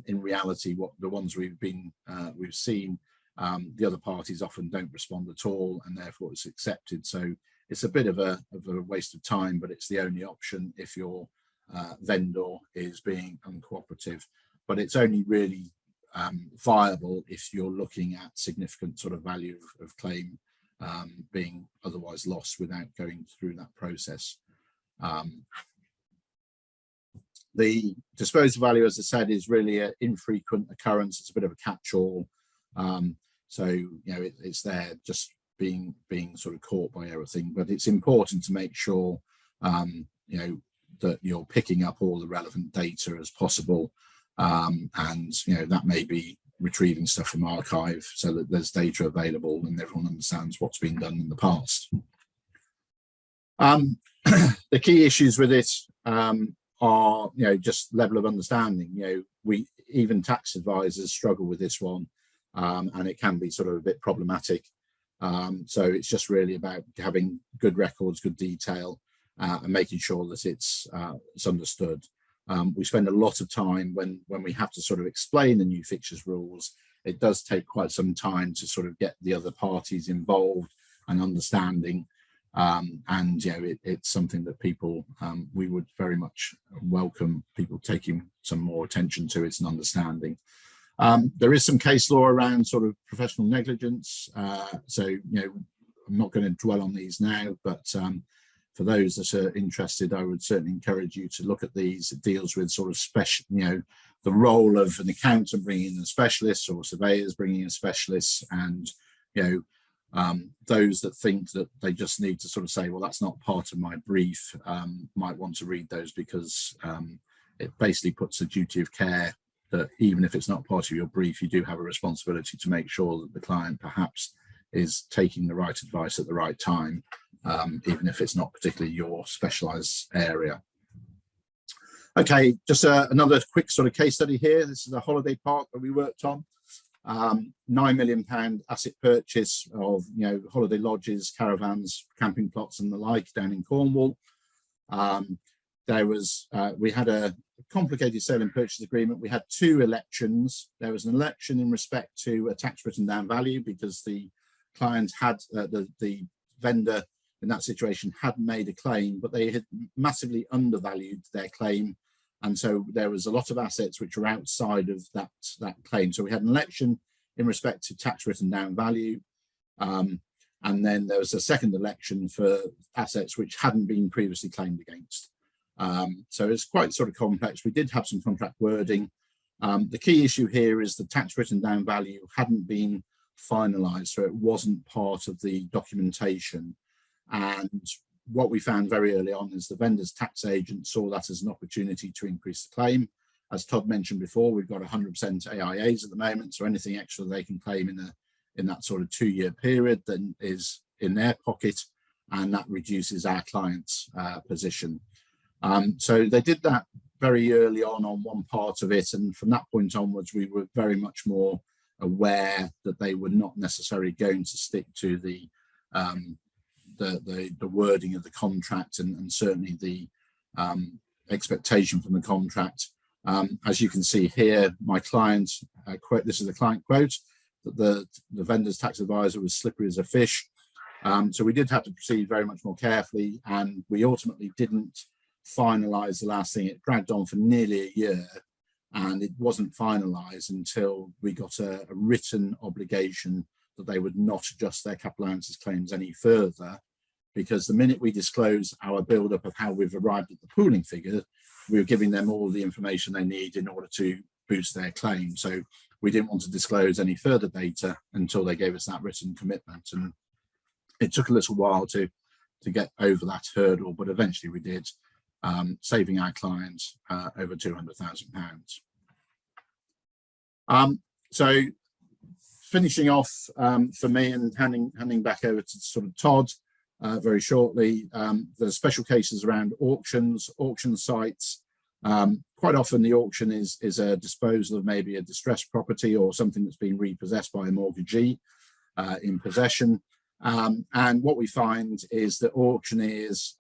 In reality, what the ones we've seen, the other parties often don't respond at all, and therefore it's accepted. So it's a bit of a waste of time, but it's the only option if your vendor is being uncooperative. But it's only really viable if you're looking at significant sort of value of claim being otherwise lost without going through that process. The disposal value, as I said, is really an infrequent occurrence. It's a bit of a catch-all. So it's there just being sort of caught by everything, but it's important to make sure that you're picking up all the relevant data as possible, and that may be retrieving stuff from archive so that there's data available and everyone understands what's been done in the past. The key issues with it are just level of understanding. Even tax advisors struggle with this one, and it can be sort of a bit problematic. So it's just really about having good records, good detail, and making sure that it's understood. We spend a lot of time when we have to sort of explain the new fixtures rules. It does take quite some time to sort of get the other parties involved and understanding. And it's something that people, we would very much welcome people taking some more attention to it and understanding. There is some case law around sort of professional negligence. So, I'm not going to dwell on these now, but for those that are interested, I would certainly encourage you to look at these. It deals with sort of special, the role of an accountant bringing in a specialist, or surveyors bringing in specialists, and, those that think that they just need to sort of say, well, that's not part of my brief, might want to read those, because it basically puts a duty of care that even if it's not part of your brief, you do have a responsibility to make sure that the client perhaps is taking the right advice at the right time, even if it's not particularly your specialised area. Okay, just another quick sort of case study here. This is a holiday park that we worked on. £9 million asset purchase of holiday lodges, caravans, camping plots and the like down in Cornwall. We had a complicated sale and purchase agreement. We had two elections. There was an election in respect to a tax written down value, because the client had the vendor in that situation had made a claim, but they had massively undervalued their claim, and so there was a lot of assets which were outside of that claim. So we had an election in respect to tax written down value, and then there was a second election for assets which hadn't been previously claimed against. So it's quite sort of complex. We did have some contract wording. The key issue here is the tax written down value hadn't been finalised, so it wasn't part of the documentation. And what we found very early on is the vendor's tax agent saw that as an opportunity to increase the claim. As Todd mentioned before, we've got 100% AIAs at the moment, so anything extra they can claim in that sort of 2-year period then is in their pocket, and that reduces our client's position. So they did that very early on one part of it, and from that point onwards we were very much more aware that they were not necessarily going to stick to the wording of the contract, and certainly the expectation from the contract. As you can see here, my client quote, this is the client quote, that the vendor's tax advisor was slippery as a fish. So we did have to proceed very much more carefully, and we ultimately didn't finalise the last thing. It dragged on for nearly a year, and it wasn't finalised until we got a written obligation that they would not adjust their capital allowances claims any further, because the minute we disclose our build-up of how we've arrived at the pooling figure, we were giving them all the information they need in order to boost their claim. So we didn't want to disclose any further data until they gave us that written commitment. And it took a little while to get over that hurdle, but eventually we did, saving our clients over £200,000. So finishing off for me and handing back over to sort of Todd very shortly, the special cases around auction sites. Quite often the auction is a disposal of maybe a distressed property or something that's been repossessed by a mortgagee in possession. And what we find is that auctioneers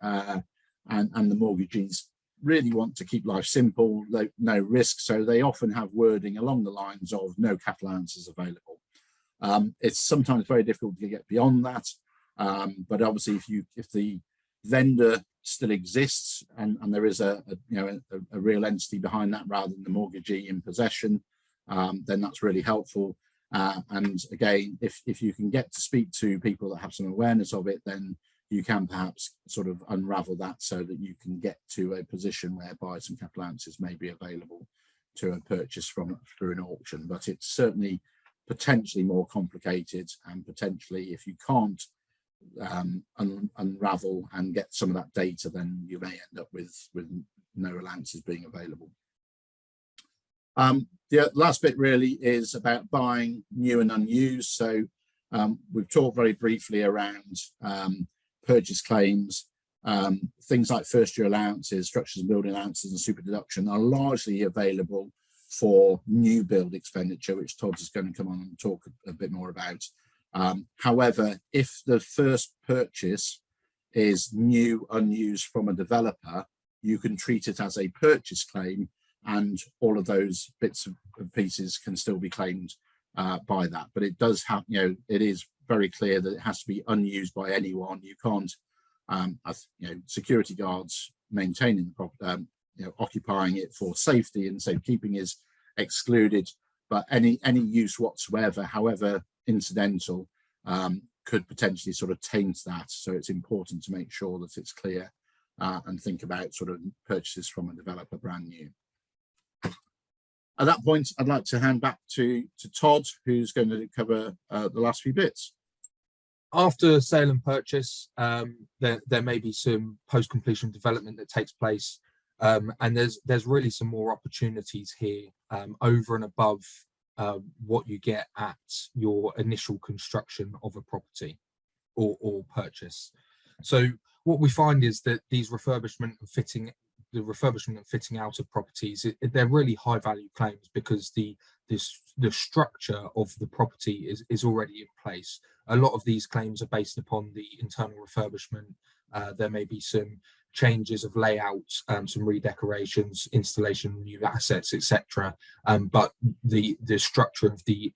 and the mortgagees really want to keep life simple, no risk, so they often have wording along the lines of no capital allowances available. It's sometimes very difficult to get beyond that, but obviously if the vendor still exists and there is a real entity behind that rather than the mortgagee in possession, then that's really helpful. And again, if you can get to speak to people that have some awareness of it, then you can perhaps sort of unravel that so that you can get to a position whereby some capital allowances may be available to a purchase through an auction. But it's certainly potentially more complicated, and potentially if you can't unravel and get some of that data, then you may end up with no allowances being available. The last bit really is about buying new and unused. So we've talked very briefly around purchase claims. Things like first year allowances, structures and building allowances and super deduction are largely available for new build expenditure, which Todd is going to come on and talk a bit more about. However, if the first purchase is new unused from a developer, you can treat it as a purchase claim, and all of those bits and pieces can still be claimed by that. But it does have, it is very clear that it has to be unused by anyone. You can't, security guards maintaining the property, occupying it for safety and safekeeping is excluded. But any use whatsoever, however incidental, could potentially sort of taint that. So it's important to make sure that it's clear and think about sort of purchases from a developer brand new. At that point, I'd like to hand back to Todd, who's going to cover the last few bits. After sale and purchase, there may be some post-completion development that takes place, and there's really some more opportunities here over and above what you get at your initial construction of a property or purchase. So what we find is that these refurbishment and fitting out of properties, they're really high value claims because the structure of the property is already in place. A lot of these claims are based upon the internal refurbishment. There may be some changes of layout, some redecorations, installation of new assets, etc. But the structure of the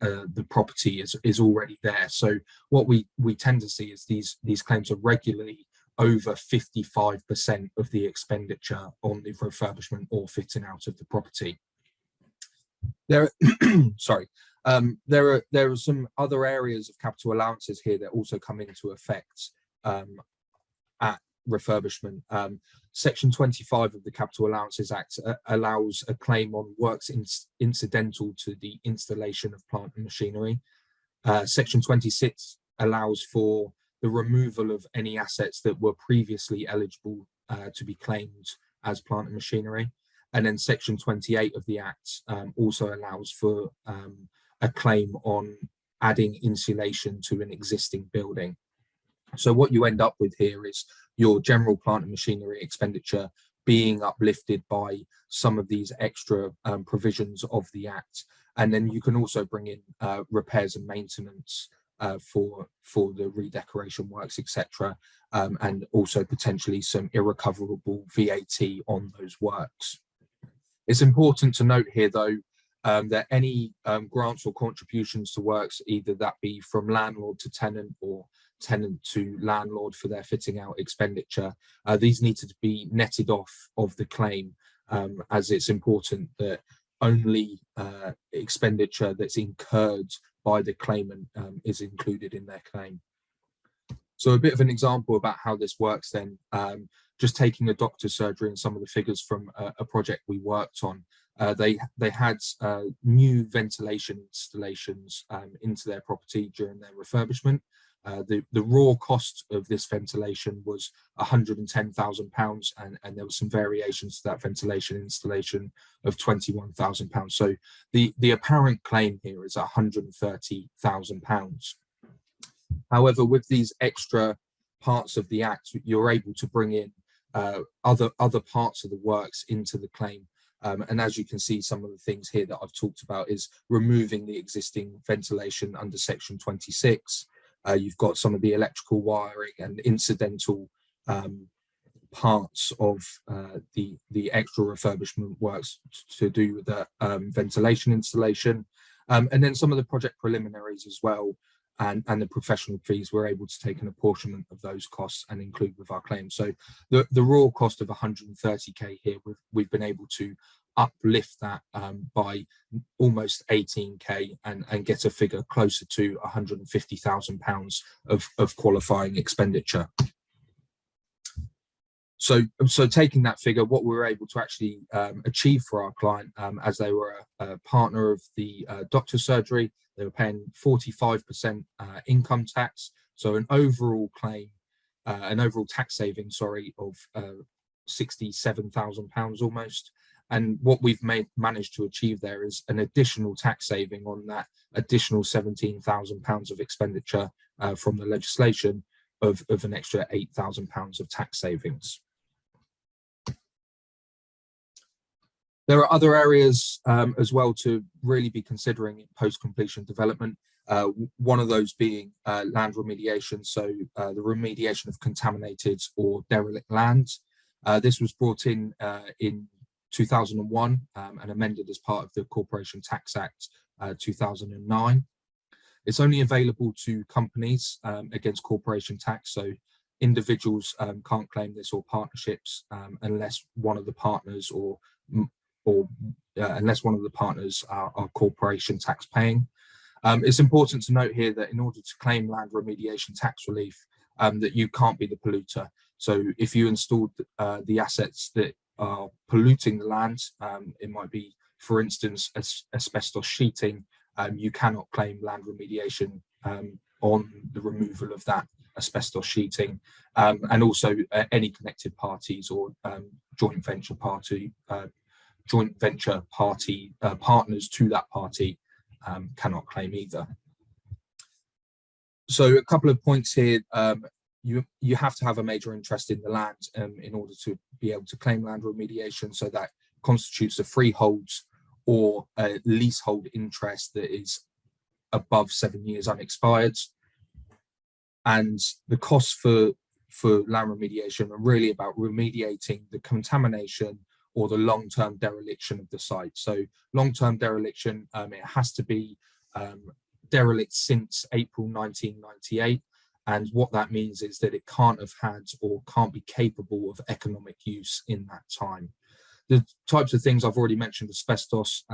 property is already there. So what we tend to see is these claims are regularly over 55% of the expenditure on the refurbishment or fitting out of the property. There are some other areas of capital allowances here that also come into effect at refurbishment. Section 25 of the Capital Allowances Act allows a claim on works incidental to the installation of plant and machinery. Section 26 allows for the removal of any assets that were previously eligible to be claimed as plant and machinery. And then Section 28 of the Act also allows for a claim on adding insulation to an existing building. So what you end up with here is your general plant and machinery expenditure being uplifted by some of these extra provisions of the Act. And then you can also bring in repairs and maintenance for the redecoration works, etc., and also potentially some irrecoverable VAT on those works. It's important to note here, though, that any grants or contributions to works, either that be from landlord to tenant or tenant to landlord for their fitting out expenditure, these need to be netted off of the claim, as it's important that only expenditure that's incurred by the claimant is included in their claim. So a bit of an example about how this works then, just taking a doctor's surgery and some of the figures from a project we worked on. They had new ventilation installations into their property during their refurbishment. The raw cost of this ventilation was £110,000, and there were some variations to that ventilation installation of £21,000. So the apparent claim here is £130,000. However, with these extra parts of the Act, you're able to bring in other parts of the works into the claim. And as you can see, some of the things here that I've talked about is removing the existing ventilation under Section 26. You've got some of the electrical wiring and incidental parts of the extra refurbishment works to do with the ventilation installation. And then some of the project preliminaries as well, and the professional fees, we're able to take an apportionment of those costs and include with our claim. So the raw cost of 130k here, we've been able to uplift that by almost 18k and get a figure closer to £150,000 of qualifying expenditure. So taking that figure, what we were able to actually achieve for our client, as they were a partner of the doctor's surgery, they were paying 45% income tax. So an overall claim, an overall tax saving, sorry, of £67,000 almost. And what we've managed to achieve there is an additional tax saving on that additional £17,000 of expenditure from the legislation of an extra £8,000 of tax savings. There are other areas as well to really be considering in post-completion development. One of those being land remediation, so the remediation of contaminated or derelict land. This was brought in 2001 and amended as part of the Corporation Tax Act 2009. It's only available to companies against corporation tax, so individuals can't claim this, or partnerships, unless one of the partners unless one of the partners are corporation tax paying. It's important to note here that in order to claim land remediation tax relief, that you can't be the polluter. So if you installed the assets that are polluting the land, it might be, for instance, asbestos sheeting, you cannot claim land remediation on the removal of that asbestos sheeting, and also any connected parties or joint venture party partners to that party cannot claim either. So a couple of points here. You have to have a major interest in the land in order to be able to claim land remediation. So that constitutes a freehold or a leasehold interest that is above 7 years unexpired. And the costs for land remediation are really about remediating the contamination or the long-term dereliction of the site. So long-term dereliction, it has to be derelict since April 1998. And what that means is that it can't have had or can't be capable of economic use in that time. The types of things I've already mentioned, asbestos,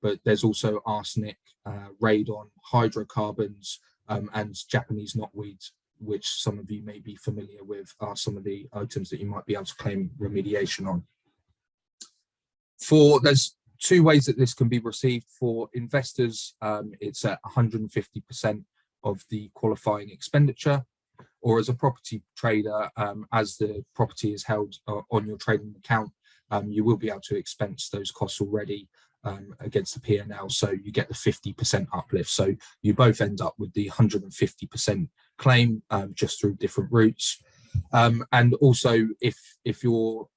but there's also arsenic, radon, hydrocarbons, and Japanese knotweed, which some of you may be familiar with, are some of the items that you might be able to claim remediation on. There's two ways that this can be received. For investors, it's at 150% of the qualifying expenditure, or as a property trader, as the property is held on your trading account, you will be able to expense those costs already against the P&L, so you get the 50% uplift. So you both end up with the 150% claim, just through different routes. And also, if you're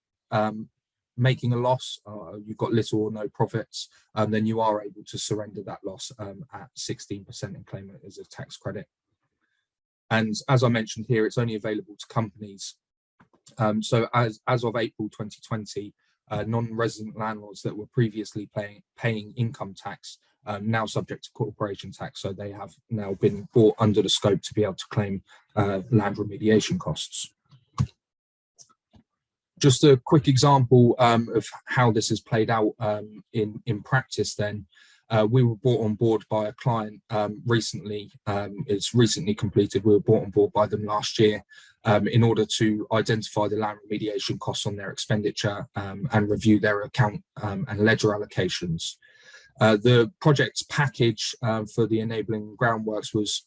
making a loss, you've got little or no profits, then you are able to surrender that loss at 16% and claim it as a tax credit. And as I mentioned here, it's only available to companies. So as of April 2020, non-resident landlords that were previously paying income tax, now subject to corporation tax, so they have now been brought under the scope to be able to claim land remediation costs. Just a quick example of how this has played out in practice then. We were brought on board by a client recently. It's recently completed. We were brought on board by them last year in order to identify the land remediation costs on their expenditure and review their account and ledger allocations. The project's package for the enabling groundworks was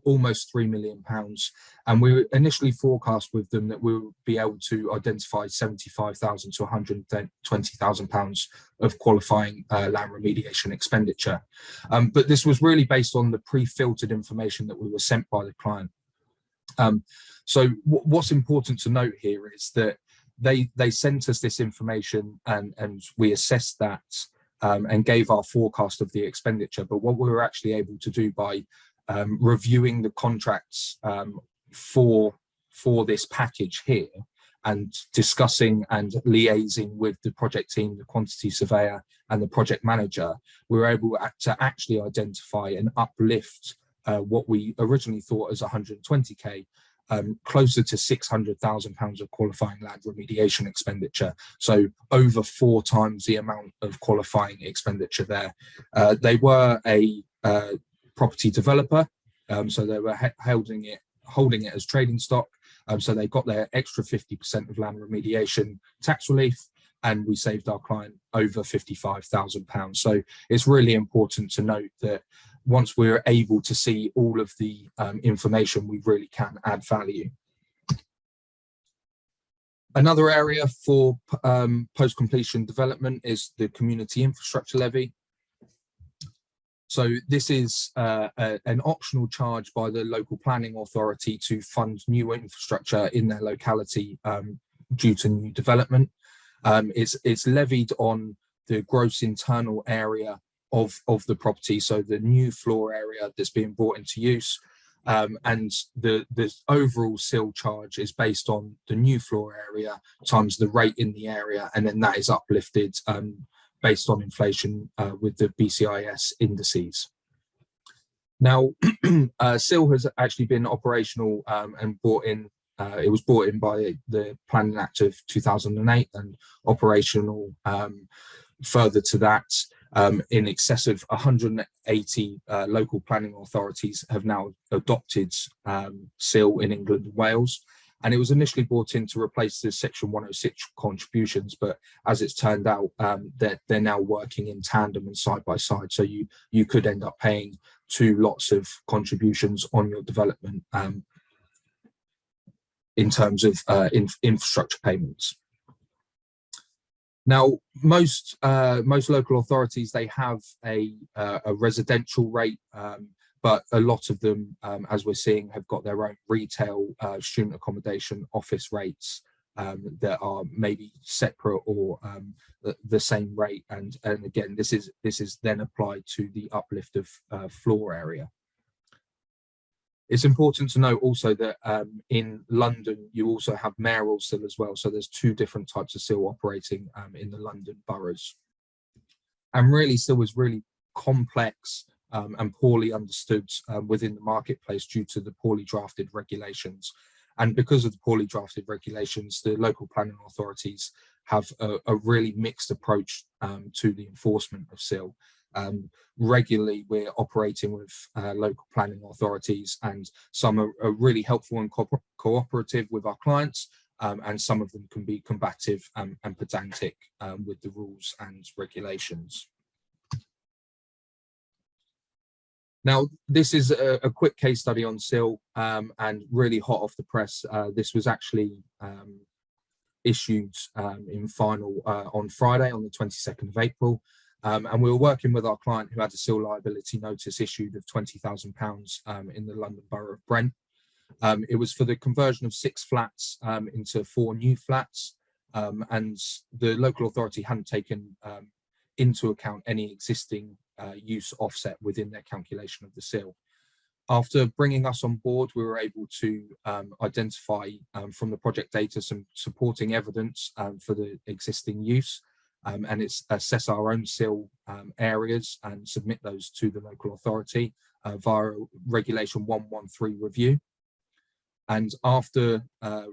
almost £3 million, and we initially forecast with them that we would be able to identify £75,000 to £120,000 of qualifying land remediation expenditure. But this was really based on the pre-filtered information that we were sent by the client. So what's important to note here is that they sent us this information and we assessed that and gave our forecast of the expenditure. But what we were actually able to do by reviewing the contracts for this package here and discussing and liaising with the project team, the quantity surveyor and the project manager, we were able to actually identify and uplift what we originally thought as 120k closer to £600,000 of qualifying land remediation expenditure. So over 4 times the amount of qualifying expenditure there. They were a property developer, so they were holding it as trading stock, so they got their extra 50% of land remediation tax relief, and we saved our client over £55,000. So it's really important to note that once we're able to see all of the information, we really can add value. Another area for post-completion development is the community infrastructure levy. So this is an optional charge by the local planning authority to fund new infrastructure in their locality due to new development. It's levied on the gross internal area of the property, so the new floor area that's being brought into use, and the overall SIL charge is based on the new floor area times the rate in the area, and then that is uplifted based on inflation with the BCIS indices. Now, SIL has actually been operational and brought in. It was brought in by the Planning Act of 2008 and operational further to that. In excess of 180 local planning authorities have now adopted SIL in England and Wales. And it was initially brought in to replace the Section 106 contributions, but as it's turned out, they're now working in tandem and side by side. So you could end up paying 2 lots of contributions on your development in terms of infrastructure payments. Now, most local authorities, they have a residential rate, but a lot of them, as we're seeing, have got their own retail, student accommodation, office rates that are maybe separate or the same rate. And again, this is then applied to the uplift of floor area. It's important to note also that in London, you also have mayoral SIL as well. So there's 2 different types of SIL operating in the London boroughs. And really, SIL is really complex and poorly understood within the marketplace due to the poorly drafted regulations. And because of the poorly drafted regulations, the local planning authorities have a really mixed approach to the enforcement of SIL. Regularly, we're operating with local planning authorities, and some are really helpful and cooperative with our clients, and some of them can be combative and pedantic with the rules and regulations. Now, this is a quick case study on SIL and really hot off the press. This was actually issued in final on Friday, on the 22nd of April. And we were working with our client who had a SIL liability notice issued of £20,000 in the London Borough of Brent. It was for the conversion of 6 flats into 4 new flats, and the local authority hadn't taken into account any existing use offset within their calculation of the SIL. After bringing us on board, we were able to identify from the project data some supporting evidence for the existing use. And it's assess our own SIL areas and submit those to the local authority via Regulation 113 review. And after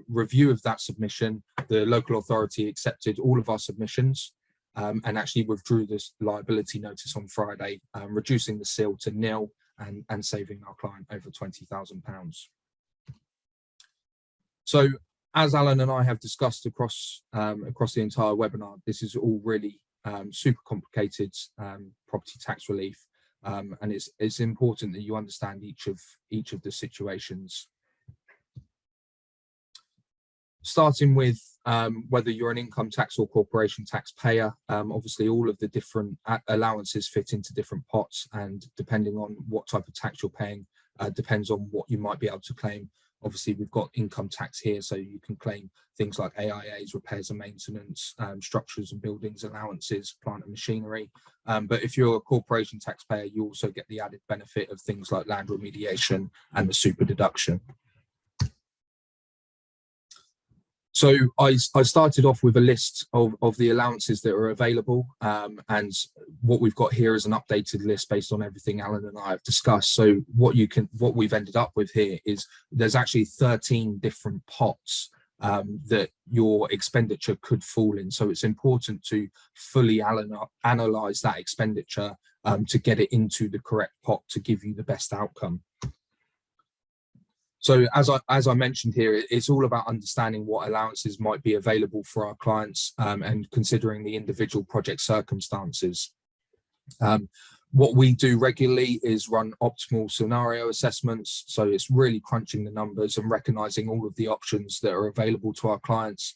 review of that submission, the local authority accepted all of our submissions and actually withdrew this liability notice on Friday, reducing the seal to nil and saving our client over £20,000. So as Alan and I have discussed across the entire webinar, this is all really super complicated property tax relief, and it's important that you understand each of the situations. Starting with whether you're an income tax or corporation tax payer, obviously all of the different allowances fit into different pots, and depending on what type of tax you're paying, depends on what you might be able to claim. Obviously, we've got income tax here, so you can claim things like AIAs, repairs and maintenance, structures and buildings allowances, plant and machinery. But if you're a corporation taxpayer, you also get the added benefit of things like land remediation and the super deduction. So I started off with a list of the allowances that are available, and what we've got here is an updated list based on everything Alan and I have discussed. So what we've ended up with here is there's actually 13 different pots that your expenditure could fall in. So it's important to fully analyze that expenditure to get it into the correct pot to give you the best outcome. So as I mentioned here, it's all about understanding what allowances might be available for our clients and considering the individual project circumstances. What we do regularly is run optimal scenario assessments. So it's really crunching the numbers and recognizing all of the options that are available to our clients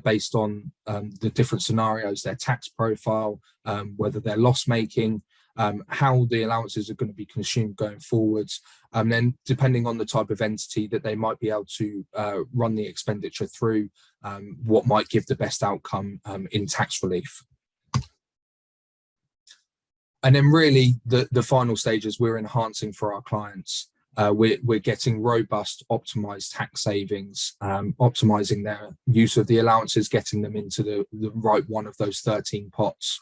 based on the different scenarios, their tax profile, whether they're loss making, how the allowances are going to be consumed going forwards, and then depending on the type of entity that they might be able to run the expenditure through, what might give the best outcome in tax relief. And then really the final stage is we're enhancing for our clients. We're getting robust optimized tax savings, optimizing their use of the allowances, getting them into the right one of those 13 pots,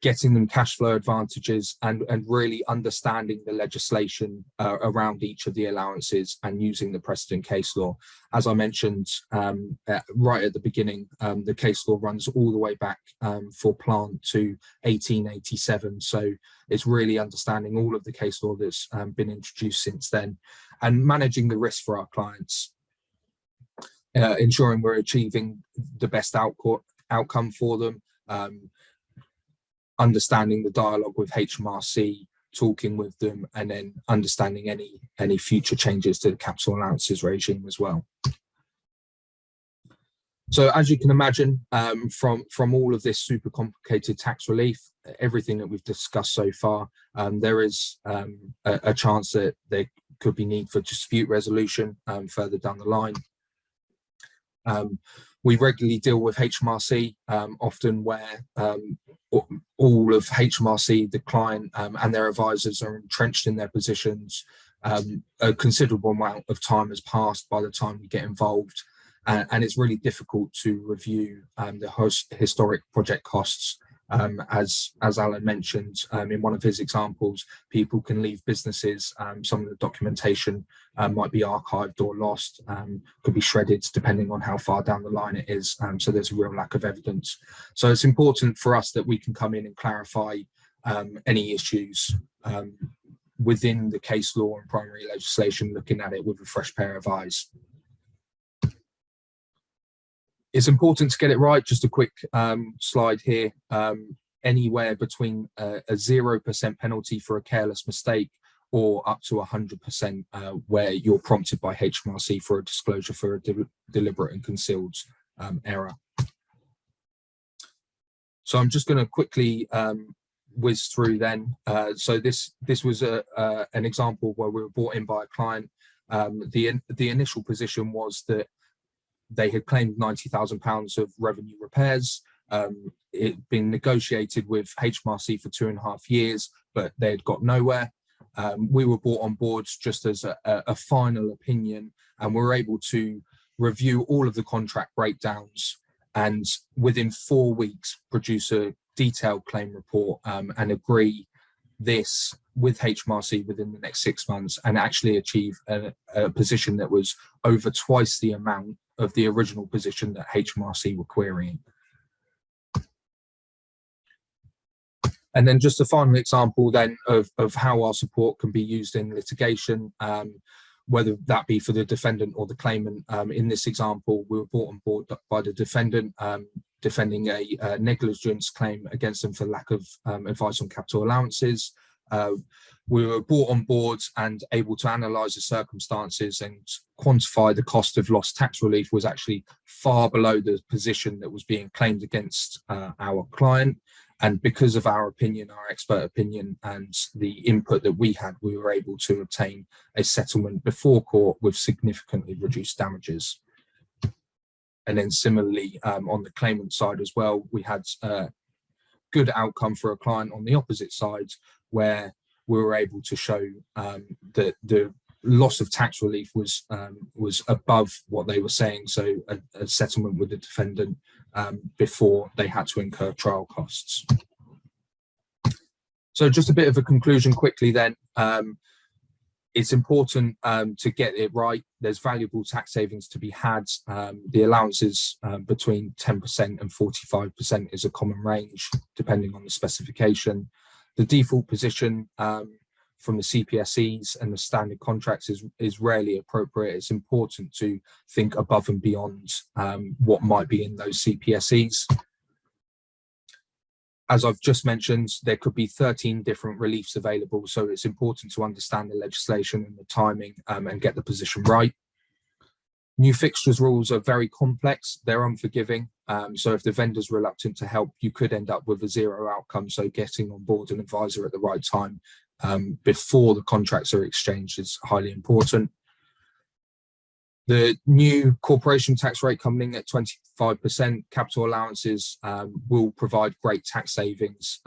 getting them cash flow advantages, and really understanding the legislation around each of the allowances and using the precedent case law. As I mentioned right at the beginning, the case law runs all the way back for plant to 1887. So it's really understanding all of the case law that's been introduced since then and managing the risk for our clients, ensuring we're achieving the best outcome for them, understanding the dialogue with HMRC, talking with them, and then understanding any future changes to the capital allowances regime as well. So as you can imagine, from all of this super complicated tax relief, everything that we've discussed so far, there is a chance that there could be need for dispute resolution further down the line. We regularly deal with HMRC, often where all of HMRC, the client and their advisors are entrenched in their positions. A considerable amount of time has passed by the time we get involved, and it's really difficult to review the historic project costs. As Alan mentioned in one of his examples, people can leave businesses. Some of the documentation might be archived or lost, could be shredded depending on how far down the line it is. So there's a real lack of evidence. So it's important for us that we can come in and clarify any issues within the case law and primary legislation, looking at it with a fresh pair of eyes. It's important to get it right. Just a quick slide here. Anywhere between a 0% penalty for a careless mistake or up to 100% where you're prompted by HMRC for a disclosure for a deliberate and concealed error. So I'm just going to quickly whiz through then. So this was an example where we were brought in by a client. The initial position was that they had claimed £90,000 of revenue repairs. It had been negotiated with HMRC for 2.5 years, but they had got nowhere. We were brought on board just as a final opinion, and we were able to review all of the contract breakdowns and within 4 weeks produce a detailed claim report and agree this with HMRC within the next 6 months and actually achieve a position that was over twice the amount of the original position that HMRC were querying. And then just a final example then of how our support can be used in litigation, whether that be for the defendant or the claimant. In this example, we were brought on board by the defendant defending a negligence claim against them for lack of advice on capital allowances. We were brought on board and able to analyse the circumstances and quantify the cost of lost tax relief was actually far below the position that was being claimed against our client. And because of our opinion, our expert opinion, and the input that we had, we were able to obtain a settlement before court with significantly reduced damages. And then similarly, on the claimant side as well, we had a good outcome for a client on the opposite side, where we were able to show that the loss of tax relief was above what they were saying. So a settlement with the defendant before they had to incur trial costs. So just a bit of a conclusion quickly then. It's important to get it right. There's valuable tax savings to be had. The allowances between 10% and 45% is a common range, depending on the specification. The default position from the CPSEs and the standard contracts is rarely appropriate. It's important to think above and beyond what might be in those CPSEs. As I've just mentioned, there could be 13 different reliefs available, so it's important to understand the legislation and the timing and get the position right. New fixtures rules are very complex, they're unforgiving, so if the vendor's reluctant to help, you could end up with a zero outcome, so getting on board an advisor at the right time before the contracts are exchanged is highly important. The new corporation tax rate coming in at 25%, capital allowances will provide great tax savings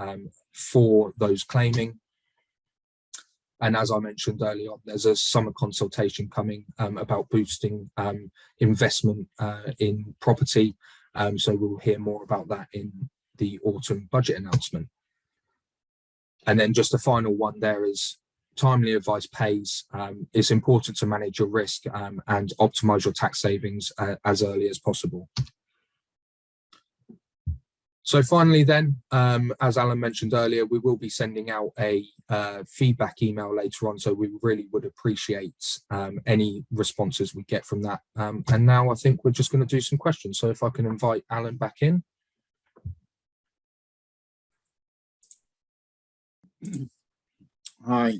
for those claiming. And as I mentioned earlier, there's a summer consultation coming about boosting investment in property. So we'll hear more about that in the autumn budget announcement. And then just a final one there is timely advice pays. It's important to manage your risk and optimize your tax savings as early as possible. So finally then, as Alan mentioned earlier, we will be sending out a feedback email later on, so we really would appreciate any responses we get from that. And now I think we're just going to do some questions. So if I can invite Alan back in. Hi.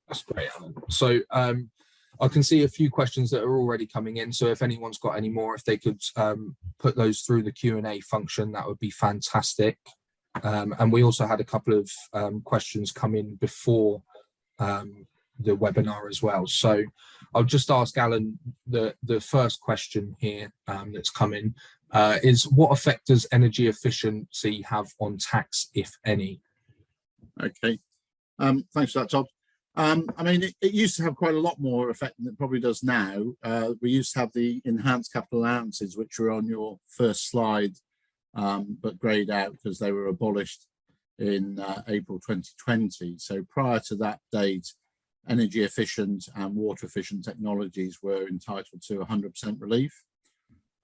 That's great, Alan. So I can see a few questions that are already coming in. So if anyone's got any more, if they could put those through the Q&A function, that would be fantastic. And we also had a couple of questions come in before the webinar as well. So I'll just ask Alan the first question here that's come in is, what effect does energy efficiency have on tax, if any? Okay. Thanks for that, Todd. I mean, it used to have quite a lot more effect than it probably does now. We used to have the enhanced capital allowances, which were on your first slide, but greyed out because they were abolished in April 2020. So prior to that date, energy efficient and water efficient technologies were entitled to 100% relief.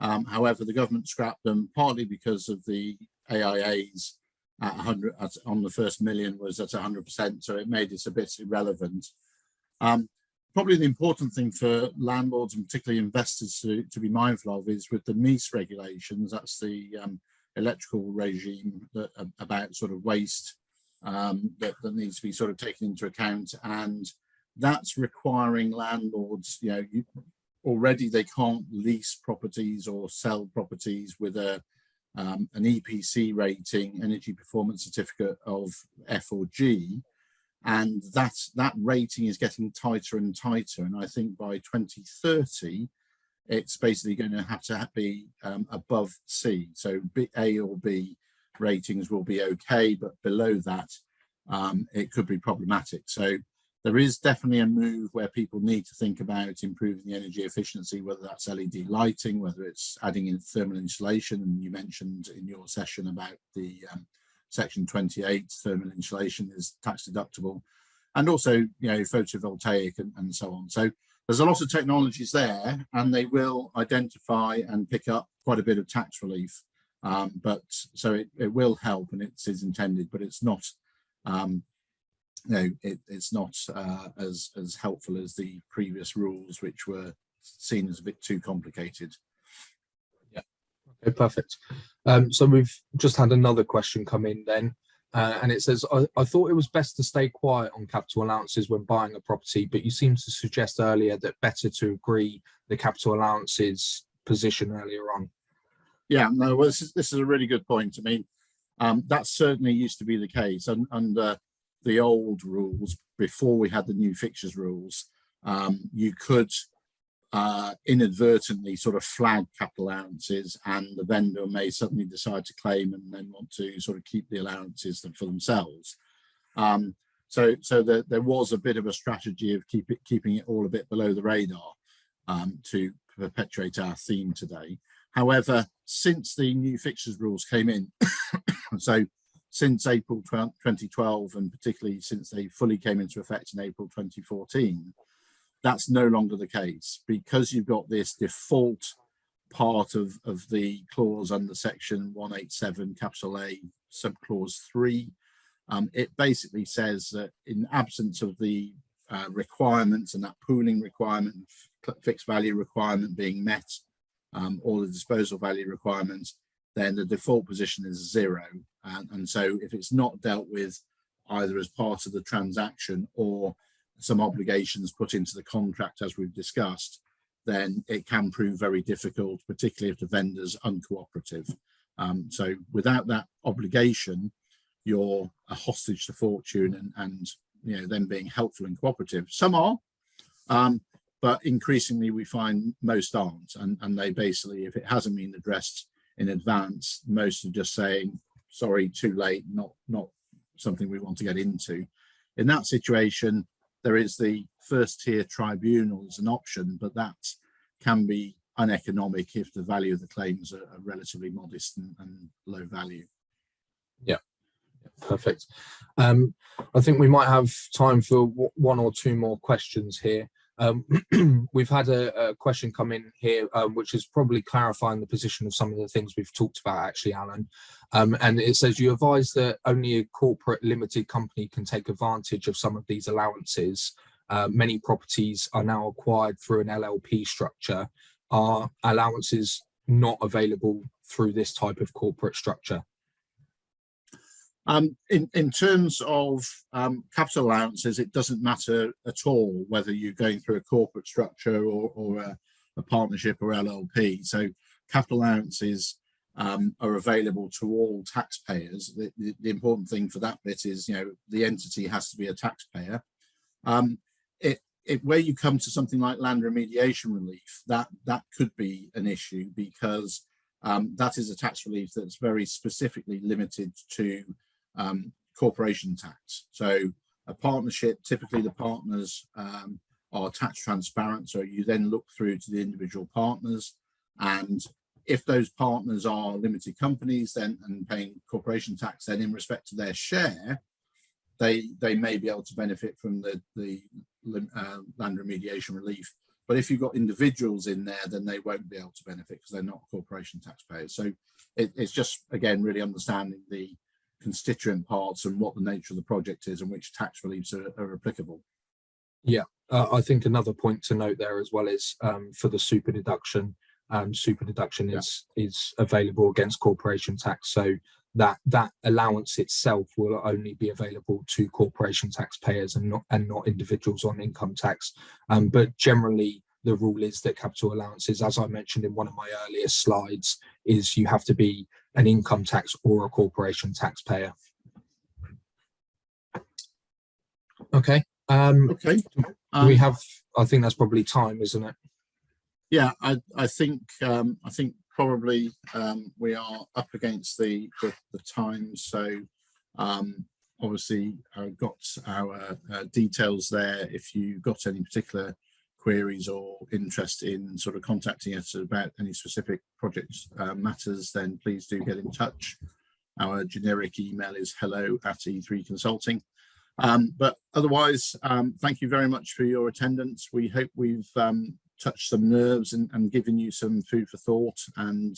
However, the government scrapped them partly because of the AIAs at 100 on the first million was at 100%, so it made it a bit irrelevant. Probably the important thing for landlords and particularly investors to be mindful of is with the MEES regulations. That's the electrical regime that, about sort of waste that needs to be sort of taken into account, and that's requiring landlords, you know, already they can't lease properties or sell properties with an EPC rating, Energy Performance Certificate of F or G, and that rating is getting tighter and tighter. And I think by 2030, it's basically going to have to be above C. So A or B ratings will be okay, but below that, it could be problematic. So there is definitely a move where people need to think about improving the energy efficiency, whether that's LED lighting, whether it's adding in thermal insulation. And you mentioned in your session about the Section 28, thermal insulation is tax deductible, and also photovoltaic and so on. So there's a lot of technologies there, and they will identify and pick up quite a bit of tax relief. But so it will help, and it is intended, but it's not it's not as helpful as the previous rules, which were seen as a bit too complicated. Yeah. Okay, perfect. So we've just had another question come in then, and it says, I thought it was best to stay quiet on capital allowances when buying a property, but you seem to suggest earlier that better to agree the capital allowances position earlier on. Yeah, no, well, this is a really good point. I mean, that certainly used to be the case, and under the old rules, before we had the new fixtures rules, you could inadvertently sort of flag capital allowances, and the vendor may suddenly decide to claim and then want to sort of keep the allowances for themselves. So there was a bit of a strategy of keeping it all a bit below the radar to perpetuate our theme today. However, since the new fixtures rules came in, so since April 2012, and particularly since they fully came into effect in April 2014, that's no longer the case, because you've got this default part of the clause under section 187 capital A subclause 3. It basically says that in absence of the requirements and that pooling requirement, fixed value requirement being met, or the disposal value requirements, then the default position is 0. And so if it's not dealt with either as part of the transaction or some obligations put into the contract, as we've discussed, then it can prove very difficult, particularly if the vendor's uncooperative. So without that obligation, you're a hostage to fortune and them being helpful and cooperative. Some are, but increasingly we find most aren't, and they basically, if it hasn't been addressed in advance, most are just saying, sorry, too late, not something we want to get into. In that situation, there is the first tier tribunal as an option, but that can be uneconomic if the value of the claims are relatively modest and low value. Yeah, perfect. I think we might have time for one or two more questions here. We've had a question come in here, which is probably clarifying the position of some of the things we've talked about, actually, Alan. And it says, you advise that only a corporate limited company can take advantage of some of these allowances. Many properties are now acquired through an LLP structure. Are allowances not available through this type of corporate structure? In terms of capital allowances, it doesn't matter at all whether you're going through a corporate structure or a partnership or LLP. So capital allowances are available to all taxpayers. The important thing for that bit is, the entity has to be a taxpayer. Where you come to something like land remediation relief, that could be an issue, because that is a tax relief that's very specifically limited to corporation tax. So a partnership, typically the partners are tax transparent, so you then look through to the individual partners, and if those partners are limited companies then and paying corporation tax, then in respect to their share, they may be able to benefit from the land remediation relief. But if you've got individuals in there, then they won't be able to benefit because they're not corporation taxpayers. So it's just, again, really understanding the constituent parts and what the nature of the project is and which tax reliefs are applicable. Yeah, I think another point to note there as well is for the super deduction. Super deduction is available against corporation tax, so that allowance itself will only be available to corporation taxpayers and not individuals on income tax. But generally, the rule is that capital allowances, as I mentioned in one of my earlier slides, is you have to be an income tax or a corporation taxpayer. Okay. Okay. We have. I think that's probably time, isn't it? Yeah, I think probably we are up against the time. So obviously I've got our details there. If you've got any particular queries or interest in sort of contacting us about any specific project matters, then please do get in touch. Our generic email is hello@E3Consulting. But otherwise, thank you very much for your attendance. We hope we've touched some nerves and given you some food for thought and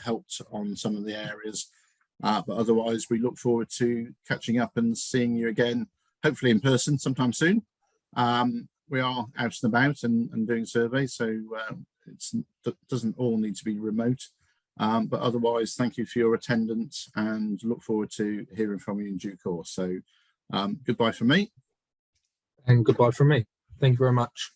helped on some of the areas. But otherwise, we look forward to catching up and seeing you again, hopefully in person sometime soon. We are out and about and doing surveys, so it doesn't all need to be remote. But otherwise, thank you for your attendance and look forward to hearing from you in due course. So goodbye from me. And goodbye from me. Thank you very much.